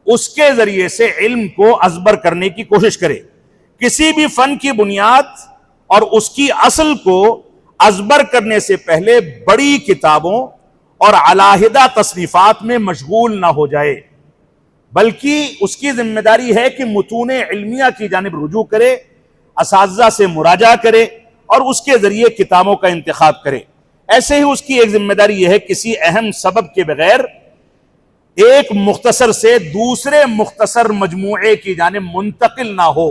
[SPEAKER 3] اس کے ذریعے سے علم کو ازبر کرنے کی کوشش کرے۔ کسی بھی فن کی بنیاد اور اس کی اصل کو ازبر کرنے سے پہلے بڑی کتابوں اور علیحدہ تصنیفات میں مشغول نہ ہو جائے، بلکہ اس کی ذمہ داری ہے کہ متون علمیہ کی جانب رجوع کرے، اساتذہ سے مراجعہ کرے اور اس کے ذریعے کتابوں کا انتخاب کرے۔ ایسے ہی اس کی ایک ذمہ داری یہ ہے کسی اہم سبب کے بغیر ایک مختصر سے دوسرے مختصر مجموعے کی جانب منتقل نہ ہو۔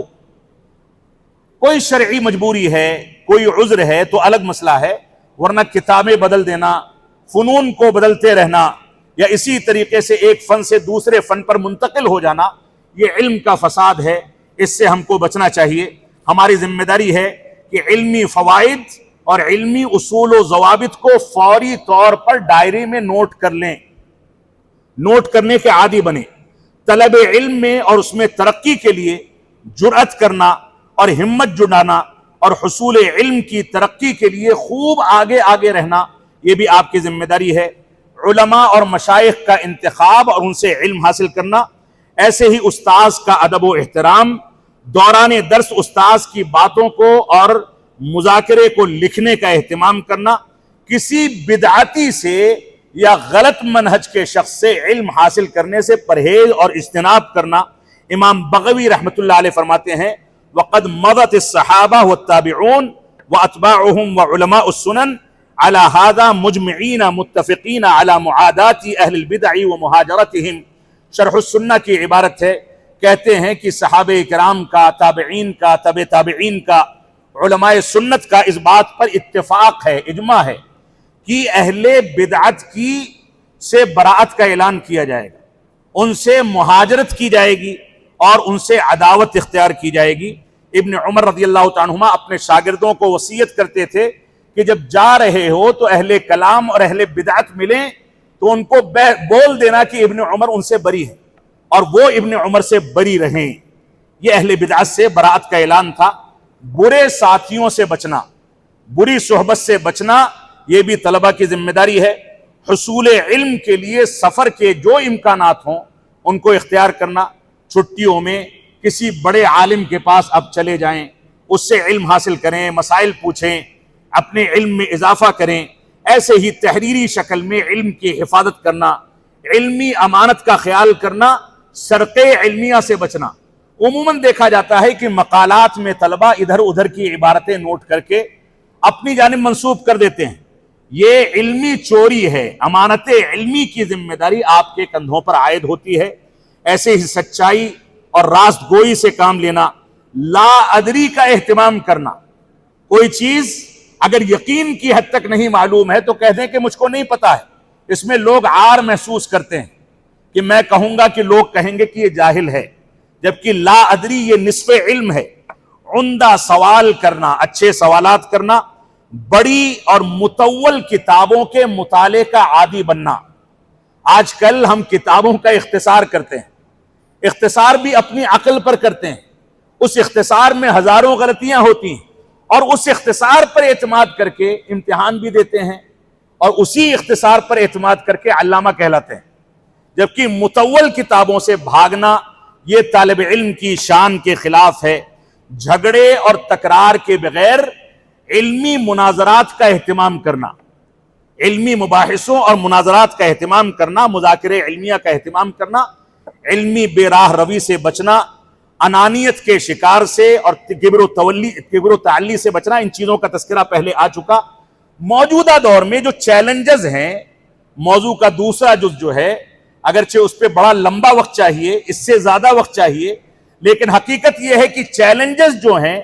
[SPEAKER 3] کوئی شرعی مجبوری ہے، کوئی عذر ہے تو الگ مسئلہ ہے، ورنہ کتابیں بدل دینا، فنون کو بدلتے رہنا یا اسی طریقے سے ایک فن سے دوسرے فن پر منتقل ہو جانا، یہ علم کا فساد ہے، اس سے ہم کو بچنا چاہیے۔ ہماری ذمہ داری ہے کہ علمی فوائد اور علمی اصول و ضوابط کو فوری طور پر ڈائری میں نوٹ کر لیں، نوٹ کرنے کے عادی بنیں۔ طلب علم میں اور اس میں ترقی کے لیے جرأت کرنا اور ہمت جٹانا اور حصول علم کی ترقی کے لیے خوب آگے آگے رہنا، یہ بھی آپ کی ذمہ داری ہے۔ علماء اور مشائخ کا انتخاب اور ان سے علم حاصل کرنا، ایسے ہی استاذ کا ادب و احترام، دوران درس استاذ کی باتوں کو اور مذاکرے کو لکھنے کا اہتمام کرنا، کسی بدعتی سے یا غلط منہج کے شخص سے علم حاصل کرنے سے پرہیز اور اجتناب کرنا۔ امام بغوی رحمۃ اللہ علیہ فرماتے ہیں وَقَدْ مَضَتِ الصَّحَابَةُ وَالتَّابِعُونَ وَأَتْبَاعُهُمْ وَعُلَمَاءُ السُّنَنِ عَلَى هَذَا مُجْمِعِينَ مُتَّفِقِينَ عَلَى مُعَادَاةِ أَهْلِ الْبِدْعِ وَمُهَاجَرَتِهِمْ۔ شرح السنہ کی عبارت ہے، کہتے ہیں کہ صحابہ کرام کا، تابعین کا، تبع تابعین کا، علماء سنت کا اس بات پر اتفاق ہے، اجماع ہے کہ اہل بدعت کی سے براءت کا اعلان کیا جائے گا، ان سے مہاجرت کی جائے گی اور ان سے عداوت اختیار کی جائے گی۔ ابن عمر رضی اللہ تعالیٰ عنہما اپنے شاگردوں کو وصیت کرتے تھے کہ جب جا رہے ہو تو اہل کلام اور اہل بدعت ملیں تو ان کو بول دینا کہ ابن عمر ان سے بری ہے اور وہ ابن عمر سے بری رہیں۔ یہ اہل بدعت سے براءت کا اعلان تھا۔ برے ساتھیوں سے بچنا، بری صحبت سے بچنا، یہ بھی طلبہ کی ذمہ داری ہے۔ حصول علم کے لیے سفر کے جو امکانات ہوں ان کو اختیار کرنا، چھٹیوں میں کسی بڑے عالم کے پاس اب چلے جائیں، اس سے علم حاصل کریں، مسائل پوچھیں، اپنے علم میں اضافہ کریں۔ ایسے ہی تحریری شکل میں علم کی حفاظت کرنا، علمی امانت کا خیال کرنا، سرقے علمیہ سے بچنا۔ عموماً دیکھا جاتا ہے کہ مقالات میں طلبہ ادھر ادھر کی عبارتیں نوٹ کر کے اپنی جانب منسوب کر دیتے ہیں، یہ علمی چوری ہے۔ امانت علمی کی ذمہ داری آپ کے کندھوں پر عائد ہوتی ہے۔ ایسے ہی سچائی اور راست گوئی سے کام لینا، لا ادری کا اہتمام کرنا۔ کوئی چیز اگر یقین کی حد تک نہیں معلوم ہے تو کہہ دیں کہ مجھ کو نہیں پتا ہے۔ اس میں لوگ عار محسوس کرتے ہیں کہ میں کہوں گا کہ لوگ کہیں گے کہ یہ جاہل ہے، جبکہ لا ادری یہ نصف علم ہے۔ عمدہ سوال کرنا، اچھے سوالات کرنا، بڑی اور مطول کتابوں کے مطالعے کا عادی بننا۔ آج کل ہم کتابوں کا اختصار کرتے ہیں، اختصار بھی اپنی عقل پر کرتے ہیں، اس اختصار میں ہزاروں غلطیاں ہوتی ہیں اور اس اختصار پر اعتماد کر کے امتحان بھی دیتے ہیں اور اسی اختصار پر اعتماد کر کے علامہ کہلاتے ہیں۔ جبکہ مطول کتابوں سے بھاگنا یہ طالب علم کی شان کے خلاف ہے۔ جھگڑے اور تکرار کے بغیر علمی مناظرات کا اہتمام کرنا، علمی مباحثوں اور مناظرات کا اہتمام کرنا، مذاکرے علمیہ کا اہتمام کرنا، علمی بے راہ روی سے بچنا، انانیت کے شکار سے اور کبر و تعلی سے بچنا، ان چیزوں کا تذکرہ پہلے آ چکا۔ موجودہ دور میں جو چیلنجز ہیں، موضوع کا دوسرا جز جو ہے، اگرچہ اس پہ بڑا لمبا وقت چاہیے، اس سے زیادہ وقت چاہیے، لیکن حقیقت یہ ہے کہ چیلنجز جو ہیں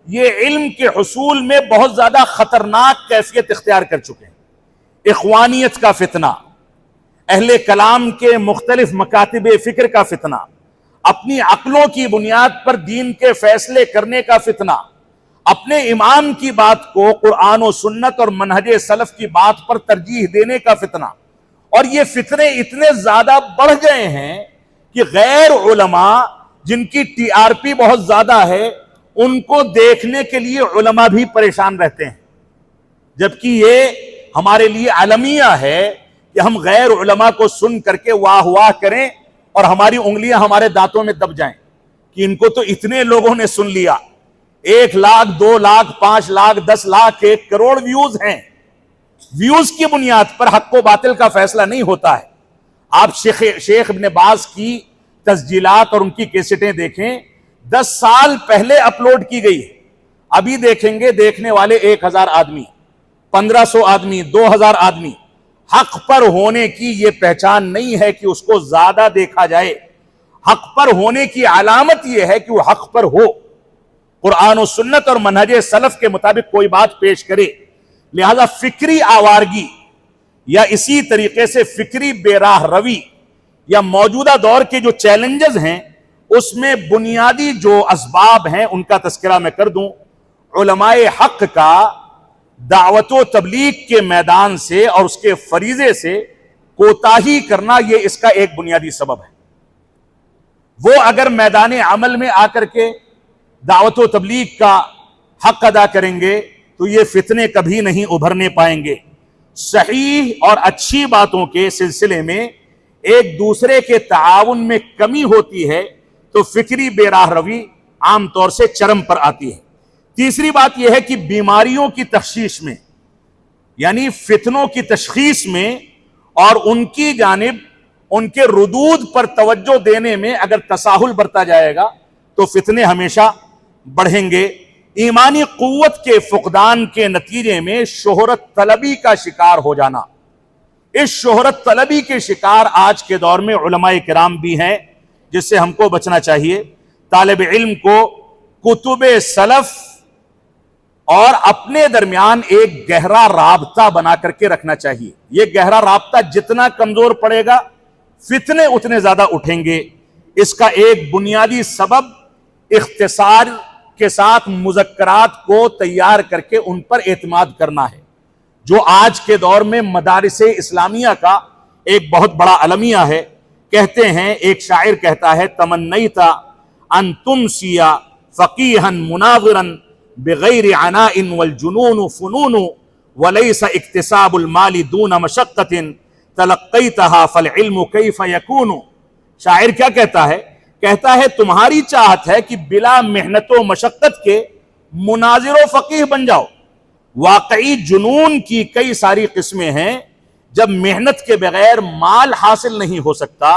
[SPEAKER 3] یہ علم کے حصول میں بہت زیادہ خطرناک کیفیت اختیار کر چکے ہیں۔ اخوانیت کا فتنہ، اہل کلام کے مختلف مکاتب فکر کا فتنہ، اپنی عقلوں کی بنیاد پر دین کے فیصلے کرنے کا فتنہ، اپنے امام کی بات کو قرآن و سنت اور منہج سلف کی بات پر ترجیح دینے کا فتنہ، اور یہ فتنے اتنے زیادہ بڑھ گئے ہیں کہ غیر علماء جن کی TRP بہت زیادہ ہے، ان کو دیکھنے کے لیے علماء بھی پریشان رہتے ہیں، جبکہ یہ ہمارے لیے عالمیہ ہے کہ ہم غیر علماء کو سن کر کے واہ واہ کریں اور ہماری انگلیاں ہمارے دانتوں میں دب جائیں کہ ان کو تو اتنے لوگوں نے سن لیا، 1 لاکھ 2 لاکھ 5 لاکھ 10 لاکھ 1 کروڑ ویوز ہیں۔ ویوز کی بنیاد پر حق و باطل کا فیصلہ نہیں ہوتا ہے۔ آپ شیخ ابن باز کی تسجیلات اور ان کی کیسٹیں دیکھیں، 10 سال پہلے اپلوڈ کی گئی ہے، ابھی دیکھیں گے دیکھنے والے 1000 آدمی، 1500 آدمی، 2000 آدمی۔ حق پر ہونے کی یہ پہچان نہیں ہے کہ اس کو زیادہ دیکھا جائے، حق پر ہونے کی علامت یہ ہے کہ وہ حق پر ہو، قرآن و سنت اور منہج سلف کے مطابق کوئی بات پیش کرے۔ لہذا فکری آوارگی یا اسی طریقے سے فکری بے راہ روی یا موجودہ دور کے جو چیلنجز ہیں، اس میں بنیادی جو اسباب ہیں ان کا تذکرہ میں کر دوں۔ علماء حق کا دعوت و تبلیغ کے میدان سے اور اس کے فریضے سے کوتاہی کرنا، یہ اس کا ایک بنیادی سبب ہے۔ وہ اگر میدان عمل میں آ کر کے دعوت و تبلیغ کا حق ادا کریں گے تو یہ فتنے کبھی نہیں ابھرنے پائیں گے۔ صحیح اور اچھی باتوں کے سلسلے میں ایک دوسرے کے تعاون میں کمی ہوتی ہے تو فکری بے راہ روی عام طور سے چرم پر آتی ہے۔ تیسری بات یہ ہے کہ بیماریوں کی تشخیص میں، یعنی فتنوں کی تشخیص میں اور ان کی جانب ان کے ردود پر توجہ دینے میں اگر تساہل برتا جائے گا تو فتنے ہمیشہ بڑھیں گے۔ ایمانی قوت کے فقدان کے نتیجے میں شہرت طلبی کا شکار ہو جانا، اس شہرت طلبی کے شکار آج کے دور میں علماء کرام بھی ہیں، جس سے ہم کو بچنا چاہیے۔ طالب علم کو کتب سلف اور اپنے درمیان ایک گہرا رابطہ بنا کر کے رکھنا چاہیے۔ یہ گہرا رابطہ جتنا کمزور پڑے گا فتنے اتنے زیادہ اٹھیں گے۔ اس کا ایک بنیادی سبب اختصار کے ساتھ مذکرات کو تیار کر کے ان پر اعتماد کرنا ہے، جو آج کے دور میں مدارس اسلامیہ کا ایک بہت بڑا المیہ ہے۔ کہتے ہیں، ایک شاعر کہتا ہے، تمنیتا ان تمسیا فقیہا مناظرا بغیر عناء والجنون فنون وليس اکتساب المال دون مشقت تلقیتها فالعلم کیف یکون۔ شاعر کیا کہتا ہے؟ کہتا ہے تمہاری چاہت ہے کہ بلا محنت و مشقت کے مناظر و فقیہ بن جاؤ۔ واقعی جنون کی کئی ساری قسمیں ہیں، جب محنت کے بغیر مال حاصل نہیں ہو سکتا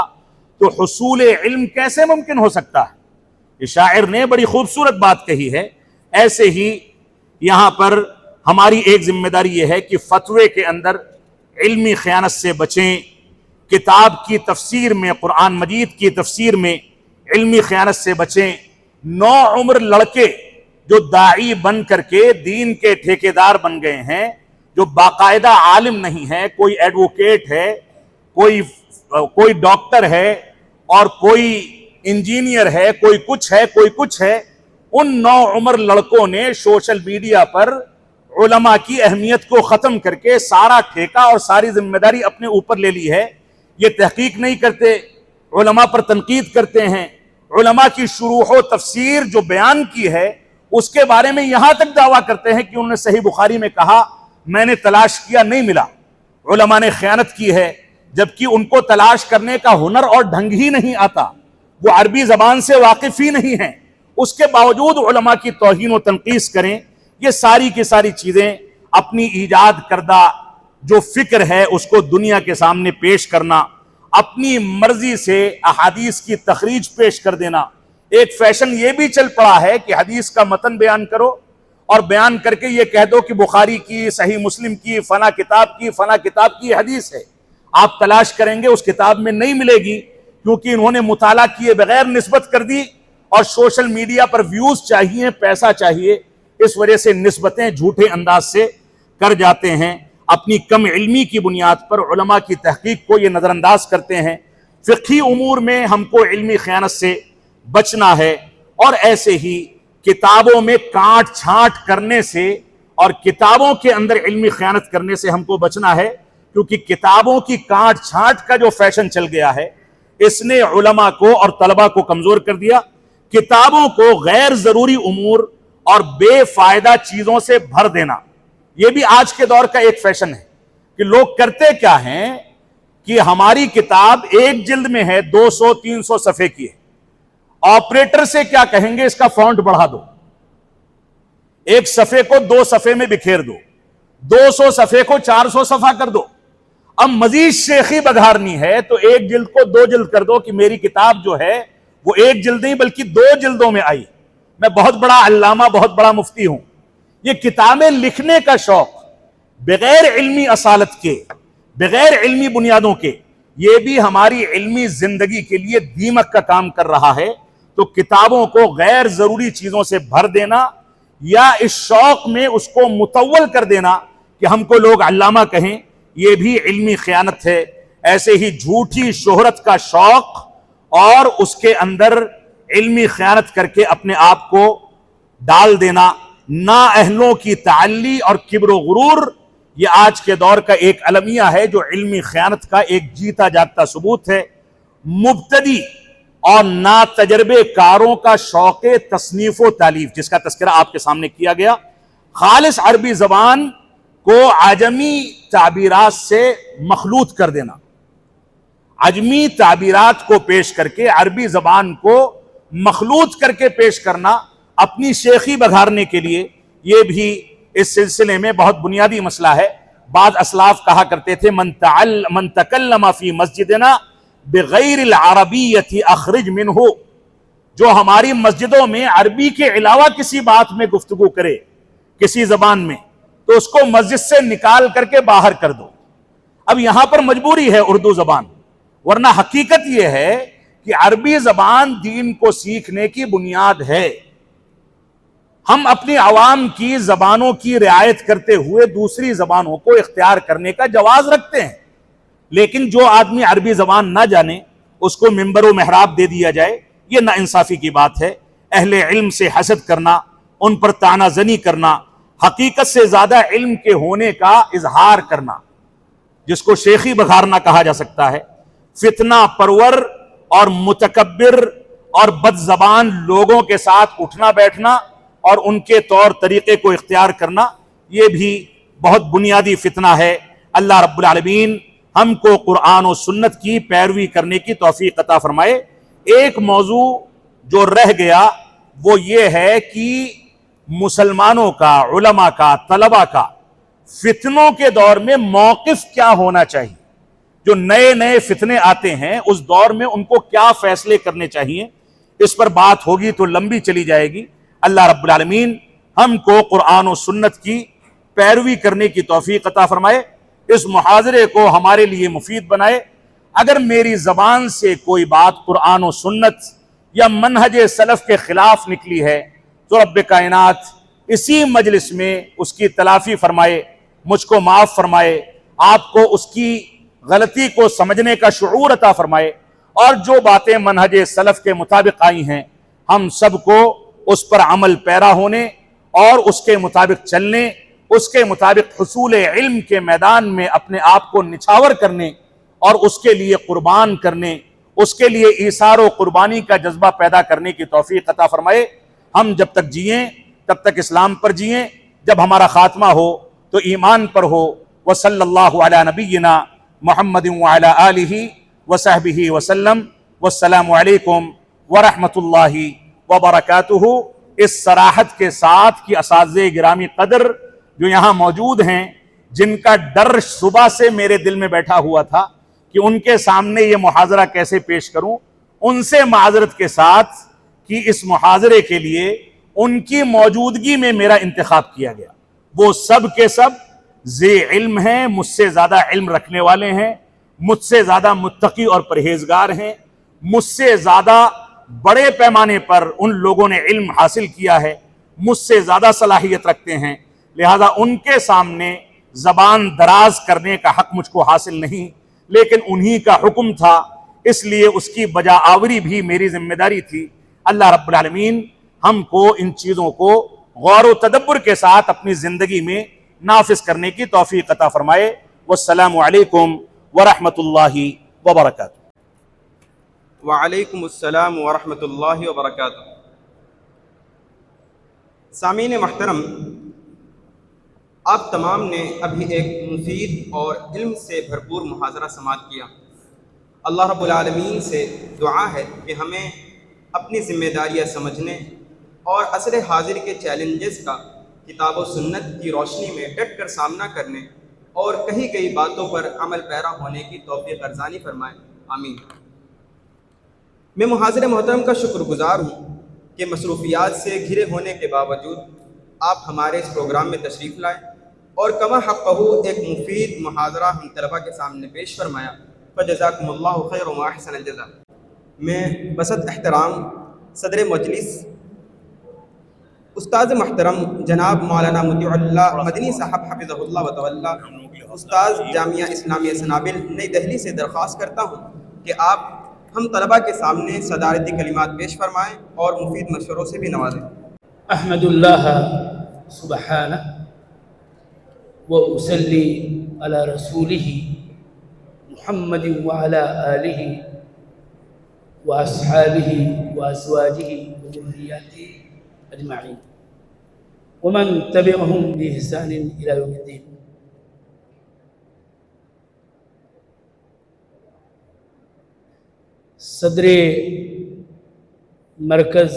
[SPEAKER 3] تو حصول علم کیسے ممکن ہو سکتا ہے؟ یہ شاعر نے بڑی خوبصورت بات کہی ہے۔ ایسے ہی یہاں پر ہماری ایک ذمہ داری یہ ہے کہ فتوے کے اندر علمی خیانت سے بچیں، کتاب کی تفسیر میں، قرآن مجید کی تفسیر میں علمی خیانت سے بچیں۔ نوعمر لڑکے جو داعی بن کر کے دین کے ٹھیکیدار بن گئے ہیں، جو باقاعدہ عالم نہیں ہے، کوئی ایڈوکیٹ ہے، کوئی ڈاکٹر ہے اور کوئی انجینئر ہے، کوئی کچھ ہے، ان نوعمر لڑکوں نے سوشل میڈیا پر علماء کی اہمیت کو ختم کر کے سارا ٹھیکہ اور ساری ذمہ داری اپنے اوپر لے لی ہے۔ یہ تحقیق نہیں کرتے، علماء پر تنقید کرتے ہیں، علماء کی شروح و تفسیر جو بیان کی ہے اس کے بارے میں یہاں تک دعویٰ کرتے ہیں کہ انہوں نے صحیح بخاری میں کہا میں نے تلاش کیا نہیں ملا۔ علماء نے خیانت کی ہے، جبکہ ان کو تلاش کرنے کا ہنر اور ڈھنگ ہی نہیں آتا، وہ عربی زبان سے واقف ہی نہیں ہیں، اس کے باوجود علماء کی توہین و تنقیص کریں۔ یہ ساری کی ساری چیزیں اپنی ایجاد کردہ جو فکر ہے اس کو دنیا کے سامنے پیش کرنا، اپنی مرضی سے احادیث کی تخریج پیش کر دینا۔ ایک فیشن یہ بھی چل پڑا ہے کہ حدیث کا متن بیان کرو اور بیان کر کے یہ کہہ دو کہ بخاری کی، صحیح مسلم کی، فلاں کتاب کی حدیث ہے۔ آپ تلاش کریں گے اس کتاب میں نہیں ملے گی، کیونکہ انہوں نے مطالعہ کیے بغیر نسبت کر دی اور سوشل میڈیا پر ویوز چاہیے، پیسہ چاہیے، اس وجہ سے نسبتیں جھوٹے انداز سے کر جاتے ہیں۔ اپنی کم علمی کی بنیاد پر علماء کی تحقیق کو یہ نظر انداز کرتے ہیں۔ فقہی امور میں ہم کو علمی خیانت سے بچنا ہے، اور ایسے ہی کتابوں میں کاٹ چھانٹ کرنے سے اور کتابوں کے اندر علمی خیانت کرنے سے ہم کو بچنا ہے، کیونکہ کتابوں کی کاٹ چھانٹ کا جو فیشن چل گیا ہے اس نے علماء کو اور طلباء کو کمزور کر دیا۔ کتابوں کو غیر ضروری امور اور بے فائدہ چیزوں سے بھر دینا، یہ بھی آج کے دور کا ایک فیشن ہے کہ لوگ کرتے کیا ہیں کہ ہماری کتاب ایک جلد میں ہے، 200-300 صفحے کی ہے، آپریٹر سے کیا کہیں گے، اس کا فونٹ بڑھا دو، ایک صفحے کو 2 صفحے میں بکھیر دو، 200 صفحے کو 400 صفحہ کر دو۔ اب مزید شیخی بدھارنی ہے تو ایک جلد کو 2 جلد کر دو کہ میری کتاب جو ہے وہ ایک جلد نہیں بلکہ 2 جلدوں میں آئی، میں بہت بڑا علامہ، بہت بڑا مفتی ہوں۔ یہ کتابیں لکھنے کا شوق بغیر علمی اصالت کے، بغیر علمی بنیادوں کے، یہ بھی ہماری علمی زندگی کے لیے دیمک کا کام کر رہا ہے۔ تو کتابوں کو غیر ضروری چیزوں سے بھر دینا یا اس شوق میں اس کو متول کر دینا کہ ہم کو لوگ علامہ کہیں، یہ بھی علمی خیانت ہے۔ ایسے ہی جھوٹی شہرت کا شوق اور اس کے اندر علمی خیانت کر کے اپنے آپ کو ڈال دینا، نااہلوں کی تعلی اور کبر و غرور، یہ آج کے دور کا ایک المیہ ہے جو علمی خیانت کا ایک جیتا جاگتا ثبوت ہے۔ مبتدی اور ناتجربے کاروں کا شوق تصنیف و تالیف، جس کا تذکرہ آپ کے سامنے کیا گیا، خالص عربی زبان کو عجمی تعبیرات سے مخلوط کر دینا، عجمی تعبیرات کو پیش کر کے عربی زبان کو مخلوط کر کے پیش کرنا اپنی شیخی بگھارنے کے لیے، یہ بھی اس سلسلے میں بہت بنیادی مسئلہ ہے۔ بعض اسلاف کہا کرتے تھے من تکلم فی مسجدنا بغیر العربیت اخرج منہ، جو ہماری مسجدوں میں عربی کے علاوہ کسی بات میں گفتگو کرے کسی زبان میں تو اس کو مسجد سے نکال کر کے باہر کر دو۔ اب یہاں پر مجبوری ہے اردو زبان، ورنہ حقیقت یہ ہے کہ عربی زبان دین کو سیکھنے کی بنیاد ہے۔ ہم اپنی عوام کی زبانوں کی رعایت کرتے ہوئے دوسری زبانوں کو اختیار کرنے کا جواز رکھتے ہیں، لیکن جو آدمی عربی زبان نہ جانے اس کو منبر و محراب دے دیا جائے، یہ ناانصافی کی بات ہے۔ اہل علم سے حسد کرنا، ان پر طعنہ زنی کرنا، حقیقت سے زیادہ علم کے ہونے کا اظہار کرنا، جس کو شیخی بگھارنا کہا جا سکتا ہے، فتنہ پرور اور متکبر اور بد زبان لوگوں کے ساتھ اٹھنا بیٹھنا اور ان کے طور طریقے کو اختیار کرنا، یہ بھی بہت بنیادی فتنہ ہے۔ اللہ رب العالمین ہم کو قرآن و سنت کی پیروی کرنے کی توفیق عطا فرمائے۔ ایک موضوع جو رہ گیا وہ یہ ہے کہ مسلمانوں کا، علماء کا، طلباء کا فتنوں کے دور میں موقف کیا ہونا چاہیے، جو نئے نئے فتنے آتے ہیں اس دور میں ان کو کیا فیصلے کرنے چاہیے، اس پر بات ہوگی تو لمبی چلی جائے گی۔ اللہ رب العالمین ہم کو قرآن و سنت کی پیروی کرنے کی توفیق عطا فرمائے، اس محاضرے کو ہمارے لیے مفید بنائے۔ اگر میری زبان سے کوئی بات قرآن و سنت یا منہج سلف کے خلاف نکلی ہے تو رب کائنات اسی مجلس میں اس کی تلافی فرمائے، مجھ کو معاف فرمائے، آپ کو اس کی غلطی کو سمجھنے کا شعور عطا فرمائے، اور جو باتیں منہج سلف کے مطابق آئی ہیں ہم سب کو اس پر عمل پیرا ہونے اور اس کے مطابق چلنے، اس کے مطابق حصول علم کے میدان میں اپنے آپ کو نچھاور کرنے اور اس کے لیے قربان کرنے، اس کے لیے ایثار و قربانی کا جذبہ پیدا کرنے کی توفیق عطا فرمائے۔ ہم جب تک جئیں تب تک اسلام پر جئیں، جب ہمارا خاتمہ ہو تو ایمان پر ہو۔ وصلی اللہ علی نبینا محمد وعلی آلہ وصحبہ وسلم، والسلام علیکم ورحمۃ اللہ وبرکاتہ۔ اس صراحت کے ساتھ کہ اساتذہ گرامی قدر جو یہاں موجود ہیں، جن کا ڈر صبح سے میرے دل میں بیٹھا ہوا تھا کہ ان کے سامنے یہ محاضرہ کیسے پیش کروں، ان سے معذرت کے ساتھ کہ اس محاضرے کے لیے ان کی موجودگی میں میرا انتخاب کیا گیا۔ وہ سب کے سب ذی علم ہیں، مجھ سے زیادہ علم رکھنے والے ہیں، مجھ سے زیادہ متقی اور پرہیزگار ہیں، مجھ سے زیادہ بڑے پیمانے پر ان لوگوں نے علم حاصل کیا ہے، مجھ سے زیادہ صلاحیت رکھتے ہیں، لہذا ان کے سامنے زبان دراز کرنے کا حق مجھ کو حاصل نہیں، لیکن انہی کا حکم تھا، اس لیے اس کی بجا آوری بھی میری ذمہ داری تھی۔ اللہ رب العالمین ہم کو ان چیزوں کو غور و تدبر کے ساتھ اپنی زندگی میں نافذ کرنے کی توفیق عطا فرمائے۔ والسلام علیکم ورحمۃ اللہ وبرکاتہ۔
[SPEAKER 1] وعلیکم السلام ورحمۃ اللہ وبرکاتہ۔ سامعین محترم، آپ تمام نے ابھی ایک مفید اور علم سے بھرپور محاضرہ سماعت کیا۔ اللہ رب العالمین سے دعا ہے کہ ہمیں اپنی ذمہ داریاں سمجھنے اور عصر حاضر کے چیلنجز کا کتاب و سنت کی روشنی میں ڈٹ کر سامنا کرنے اور کہی گئی باتوں پر عمل پیرا ہونے کی توفیق ارزانی فرمائے، آمین۔ میں محاضر محترم کا شکر گزار ہوں کہ مصروفیات سے گھرے ہونے کے باوجود آپ ہمارے اس پروگرام میں تشریف لائے اور کما حقہ ایک مفید محاضرہ ہم طلبہ کے سامنے پیش فرمایا، فجزاکم اللہ خیر و احسن الجزا۔ میں بسط احترام صدر مجلس استاد محترم جناب مولانا مطیع اللہ مدنی صاحب حفظہ اللہ و تولی، استاد جامعہ اسلامیہ سنابل نئی دہلی سے درخواست کرتا ہوں کہ آپ ہم طلبہ کے سامنے صدارتی کلمات پیش فرمائیں اور مفید مشوروں سے بھی نوازیں۔
[SPEAKER 4] احمد اللہ سبحانہ و اصلی علی رسولہ محمد وعلی آلہ و اصحابہ و ازواجہ و ذریاتہ اجمعین ومن تبعهم بإحسان إلى يوم الدين۔ صدر مرکز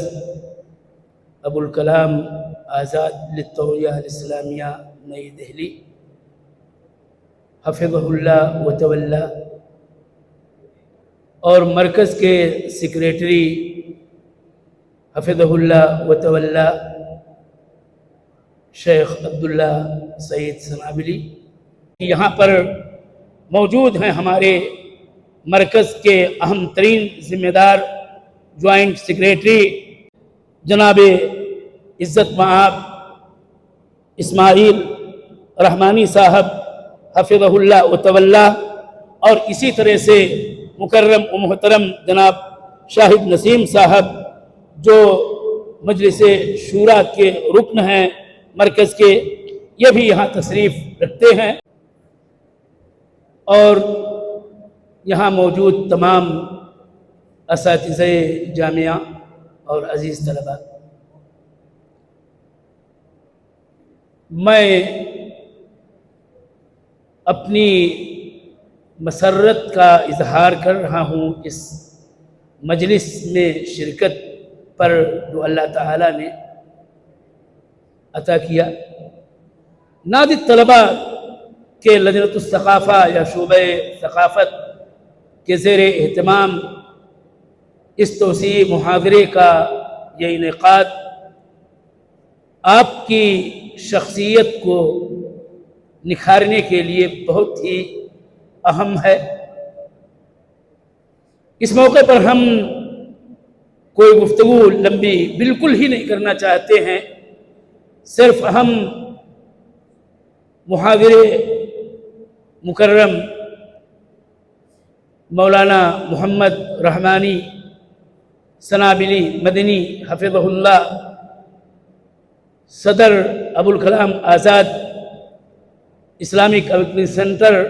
[SPEAKER 4] ابوالکلام آزاد للتوعیہ الاسلامیہ نئی دہلی حفظہ اللہ و تولی، اور مرکز کے سیکریٹری حفظہ اللہ و تولی شیخ عبداللہ سعید سنابلی، یہاں پر موجود ہیں ہمارے مرکز کے اہم ترین ذمہ دار جوائنٹ سیکریٹری جناب عزت مآب اسماعیل رحمانی صاحب حفظہ اللہ و تولی، اور اسی طرح سے مکرم و محترم جناب شاہد نسیم صاحب جو مجلس شورا کے رکن ہیں مرکز کے، یہ بھی یہاں تشریف رکھتے ہیں، اور یہاں موجود تمام اساتذہ جامعہ اور عزیز طلباء، میں اپنی مسرت کا اظہار کر رہا ہوں اس مجلس میں شرکت پر جو اللہ تعالیٰ نے عطا کیا۔ نادی طلباء کے لجنۃ الثقافہ یا شعبہ ثقافت کے زیر اہتمام اس توسیعی محاضرے کا یہ انعقاد آپ کی شخصیت کو نکھارنے کے لیے بہت ہی اہم ہے۔ اس موقع پر ہم کوئی گفتگو لمبی بالکل ہی نہیں کرنا چاہتے ہیں، صرف ہم محاضر مکرم مولانا محمد رحمانی سنابلی مدنی حفظہ اللہ، صدر Abul Kalam Azad Islamic awakening centre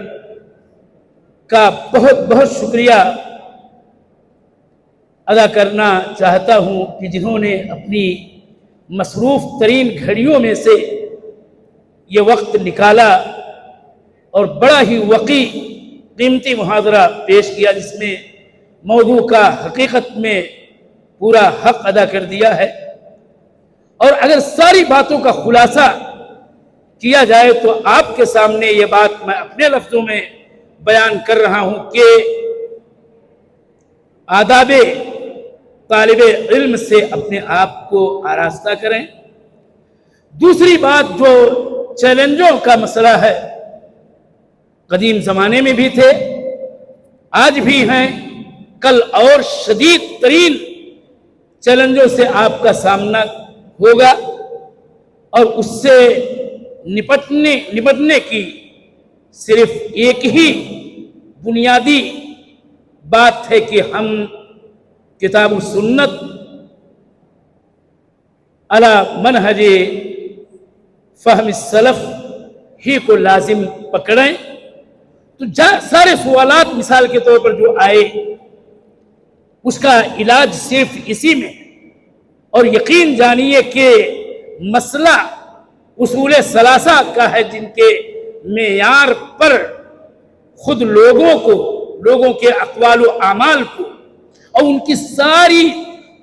[SPEAKER 4] کا بہت بہت شکریہ ادا کرنا چاہتا ہوں کہ جنہوں نے اپنی مصروف ترین گھڑیوں میں سے یہ وقت نکالا اور بڑا ہی وقی قیمتی محاضرہ پیش کیا، جس میں موضوع کا حقیقت میں پورا حق ادا کر دیا ہے۔ اور اگر ساری باتوں کا خلاصہ کیا جائے تو آپ کے سامنے یہ بات میں اپنے لفظوں میں بیان کر رہا ہوں کہ آداب طالب علم سے اپنے آپ کو آراستہ کریں۔ دوسری بات جو چیلنجوں کا مسئلہ ہے، قدیم زمانے میں بھی تھے، آج بھی ہیں، کل اور شدید ترین چیلنجوں سے آپ کا سامنا ہوگا، اور اس سے نپٹنے کی صرف ایک ہی بنیادی بات ہے کہ ہم کتاب و سنت علی منہج فہم السلف ہی کو لازم پکڑیں۔ تو سارے سوالات مثال کے طور پر جو آئے اس کا علاج صرف اسی میں، اور یقین جانیے کہ مسئلہ اصول ثلاثہ کا ہے، جن کے معیار پر خود لوگوں کے اقوال و اعمال کو اور ان کی ساری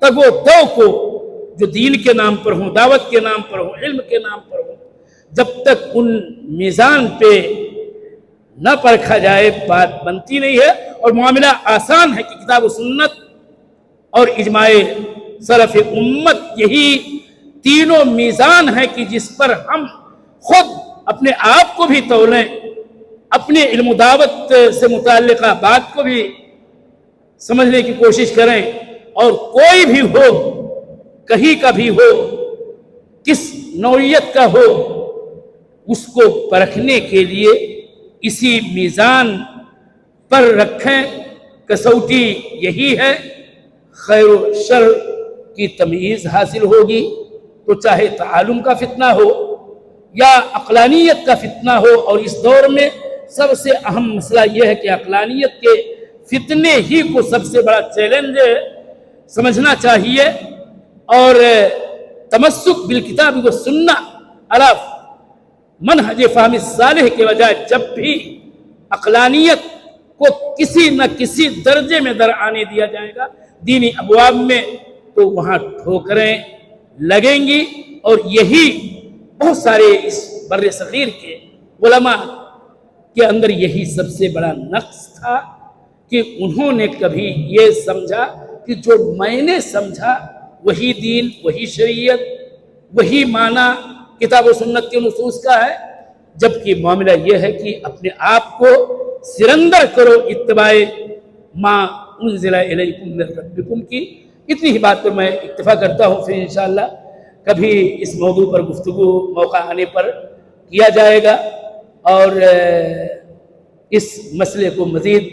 [SPEAKER 4] تگ و دو کو، جو دین کے نام پر ہوں، دعوت کے نام پر ہوں، علم کے نام پر ہوں، جب تک ان میزان پہ نہ پرکھا جائے بات بنتی نہیں ہے۔ اور معاملہ آسان ہے کہ کتاب و سنت اور اجماع سلف امت یہی تینوں میزان ہیں کہ جس پر ہم خود اپنے آپ کو بھی تولیں، اپنے علم و دعوت سے متعلقہ بات کو بھی سمجھنے کی کوشش کریں، اور کوئی بھی ہو، کہیں کا بھی ہو، کس نوعیت کا ہو، اس کو پرکھنے کے لیے اسی میزان پر رکھیں۔ کسوٹی یہی ہے، خیر و شر کی تمیز حاصل ہوگی تو چاہے تعلم کا فتنہ ہو یا عقلانیت کا فتنہ ہو، اور اس دور میں سب سے اہم مسئلہ یہ ہے کہ عقلانیت کے فتنے ہی کو سب سے بڑا چیلنج سمجھنا چاہیے، اور تمسک بالکتاب و سنہ علی منہج فہم صالح کے بجائے جب بھی عقلانیت کو کسی نہ کسی درجے میں درآنے دیا جائے گا دینی ابواب میں، تو وہاں ٹھوکریں لگیں گی۔ اور یہی بہت سارے اس بر صغیر کے علماء کے اندر یہی سب سے بڑا نقص تھا کہ انہوں نے کبھی یہ سمجھا کہ جو میں نے سمجھا وہی دین، وہی شریعت، وہی معنی کتاب و سنت کے نصوص کا ہے، جبکہ معاملہ یہ ہے کہ اپنے آپ کو سرندر کرو اتباع ما انزل الیکم من ربکم کی۔ اتنی ہی بات پر میں اکتفا کرتا ہوں، پھر انشاءاللہ کبھی اس موضوع پر گفتگو موقع آنے پر کیا جائے گا، اور اس مسئلے کو مزید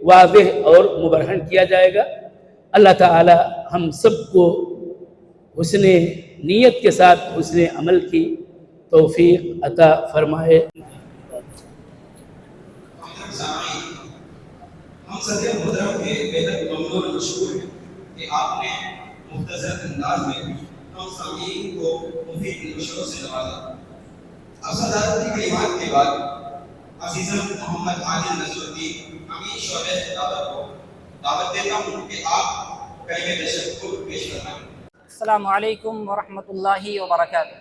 [SPEAKER 4] واضح اور مبرہن کیا جائے گا۔ اللہ تعالی ہم سب کو حسن نیت کے ساتھ حسن عمل کی توفیق عطا فرمائے۔
[SPEAKER 1] ہم صدر محترم کے بےحد ممنون مشکور ہیں کہ آپ نے مختصر انداز میں ہم سامعین کو مفید مشوروں سے نوازا۔ اب صدارت کی کلمات کے بعد عزیزم محمد عادل نصر الدین امین شعبہ دعوت کو دعوت دیتا ہوں کہ آپ کلمہ تشکر پیش فرمائیں۔
[SPEAKER 5] السلام علیکم ورحمۃ اللہ وبرکاتہ۔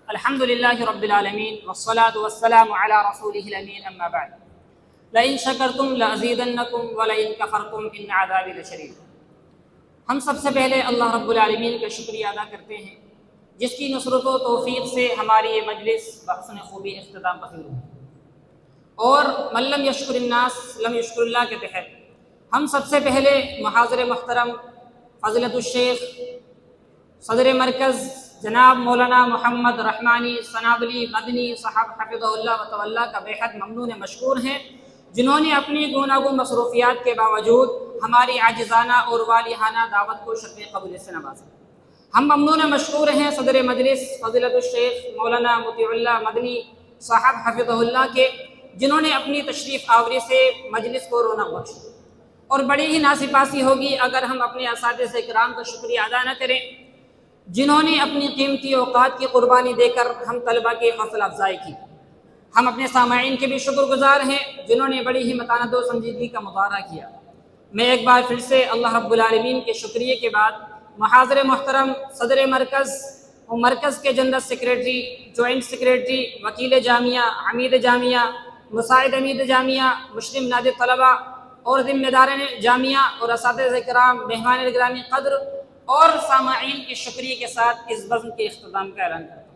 [SPEAKER 5] الحمدللہ رب العالمین والصلاة والسلام علی رسولہ الامین، اما بعد، لئن شکرتم لازیدنکم ولئن کفرتم ان عذابی لشدید۔ ہم سب سے پہلے اللہ رب العالمین کا شکریہ ادا کرتے ہیں جس کی نصرت و توفیق سے ہماری یہ مجلس بحسن خوبی اختتام پذیر ہوئی، اور من لم یشکر الناس لم یشکر اللہ کے تحت ہم سب سے پہلے محاضر محترم فضیلت الشیخ صدر مرکز جناب مولانا محمد رحمانی سنابلی مدنی صاحب حفظہ اللہ و تولا کا بےحد ممنون مشکور ہیں، جنہوں نے اپنی گوناگون مصروفیات کے باوجود ہماری عاجزانہ اور والیانہ دعوت کو شرف قبول سے نوازا۔ ہم ممنون مشکور ہیں صدر مجلس فضیلت الشیخ مولانا مطیع اللہ مدنی صاحب حفظہ اللہ کے، جنہوں نے اپنی تشریف آوری سے مجلس کو رونق بخشی، اور بڑی ہی ناسپاسی ہوگی اگر ہم اپنے اساتذہ کرام کا شکریہ ادا نہ کریں، جنہوں نے اپنی قیمتی اوقات کی قربانی دے کر ہم طلبہ کی حوصلہ افزائی کی۔ ہم اپنے سامعین کے بھی شکر گزار ہیں جنہوں نے بڑی ہی متانت و سنجیدگی کا مظاہرہ کیا۔ میں ایک بار پھر سے اللہ رب العالمین کے شکریہ کے بعد محاضر محترم صدر مرکز اور مرکز کے جنرل سیکریٹری، جوائنٹ سیکریٹری، وکیل جامعہ، عمید جامعہ، مساعد عمید جامعہ، مسلم نادر طلبہ اور ذمہ داران جامعہ اور اساتذہ کرام، مہمان گرامی قدر اور سامعین کے شکریہ کے ساتھ اس بزم کے اختتام کا اعلان کریں۔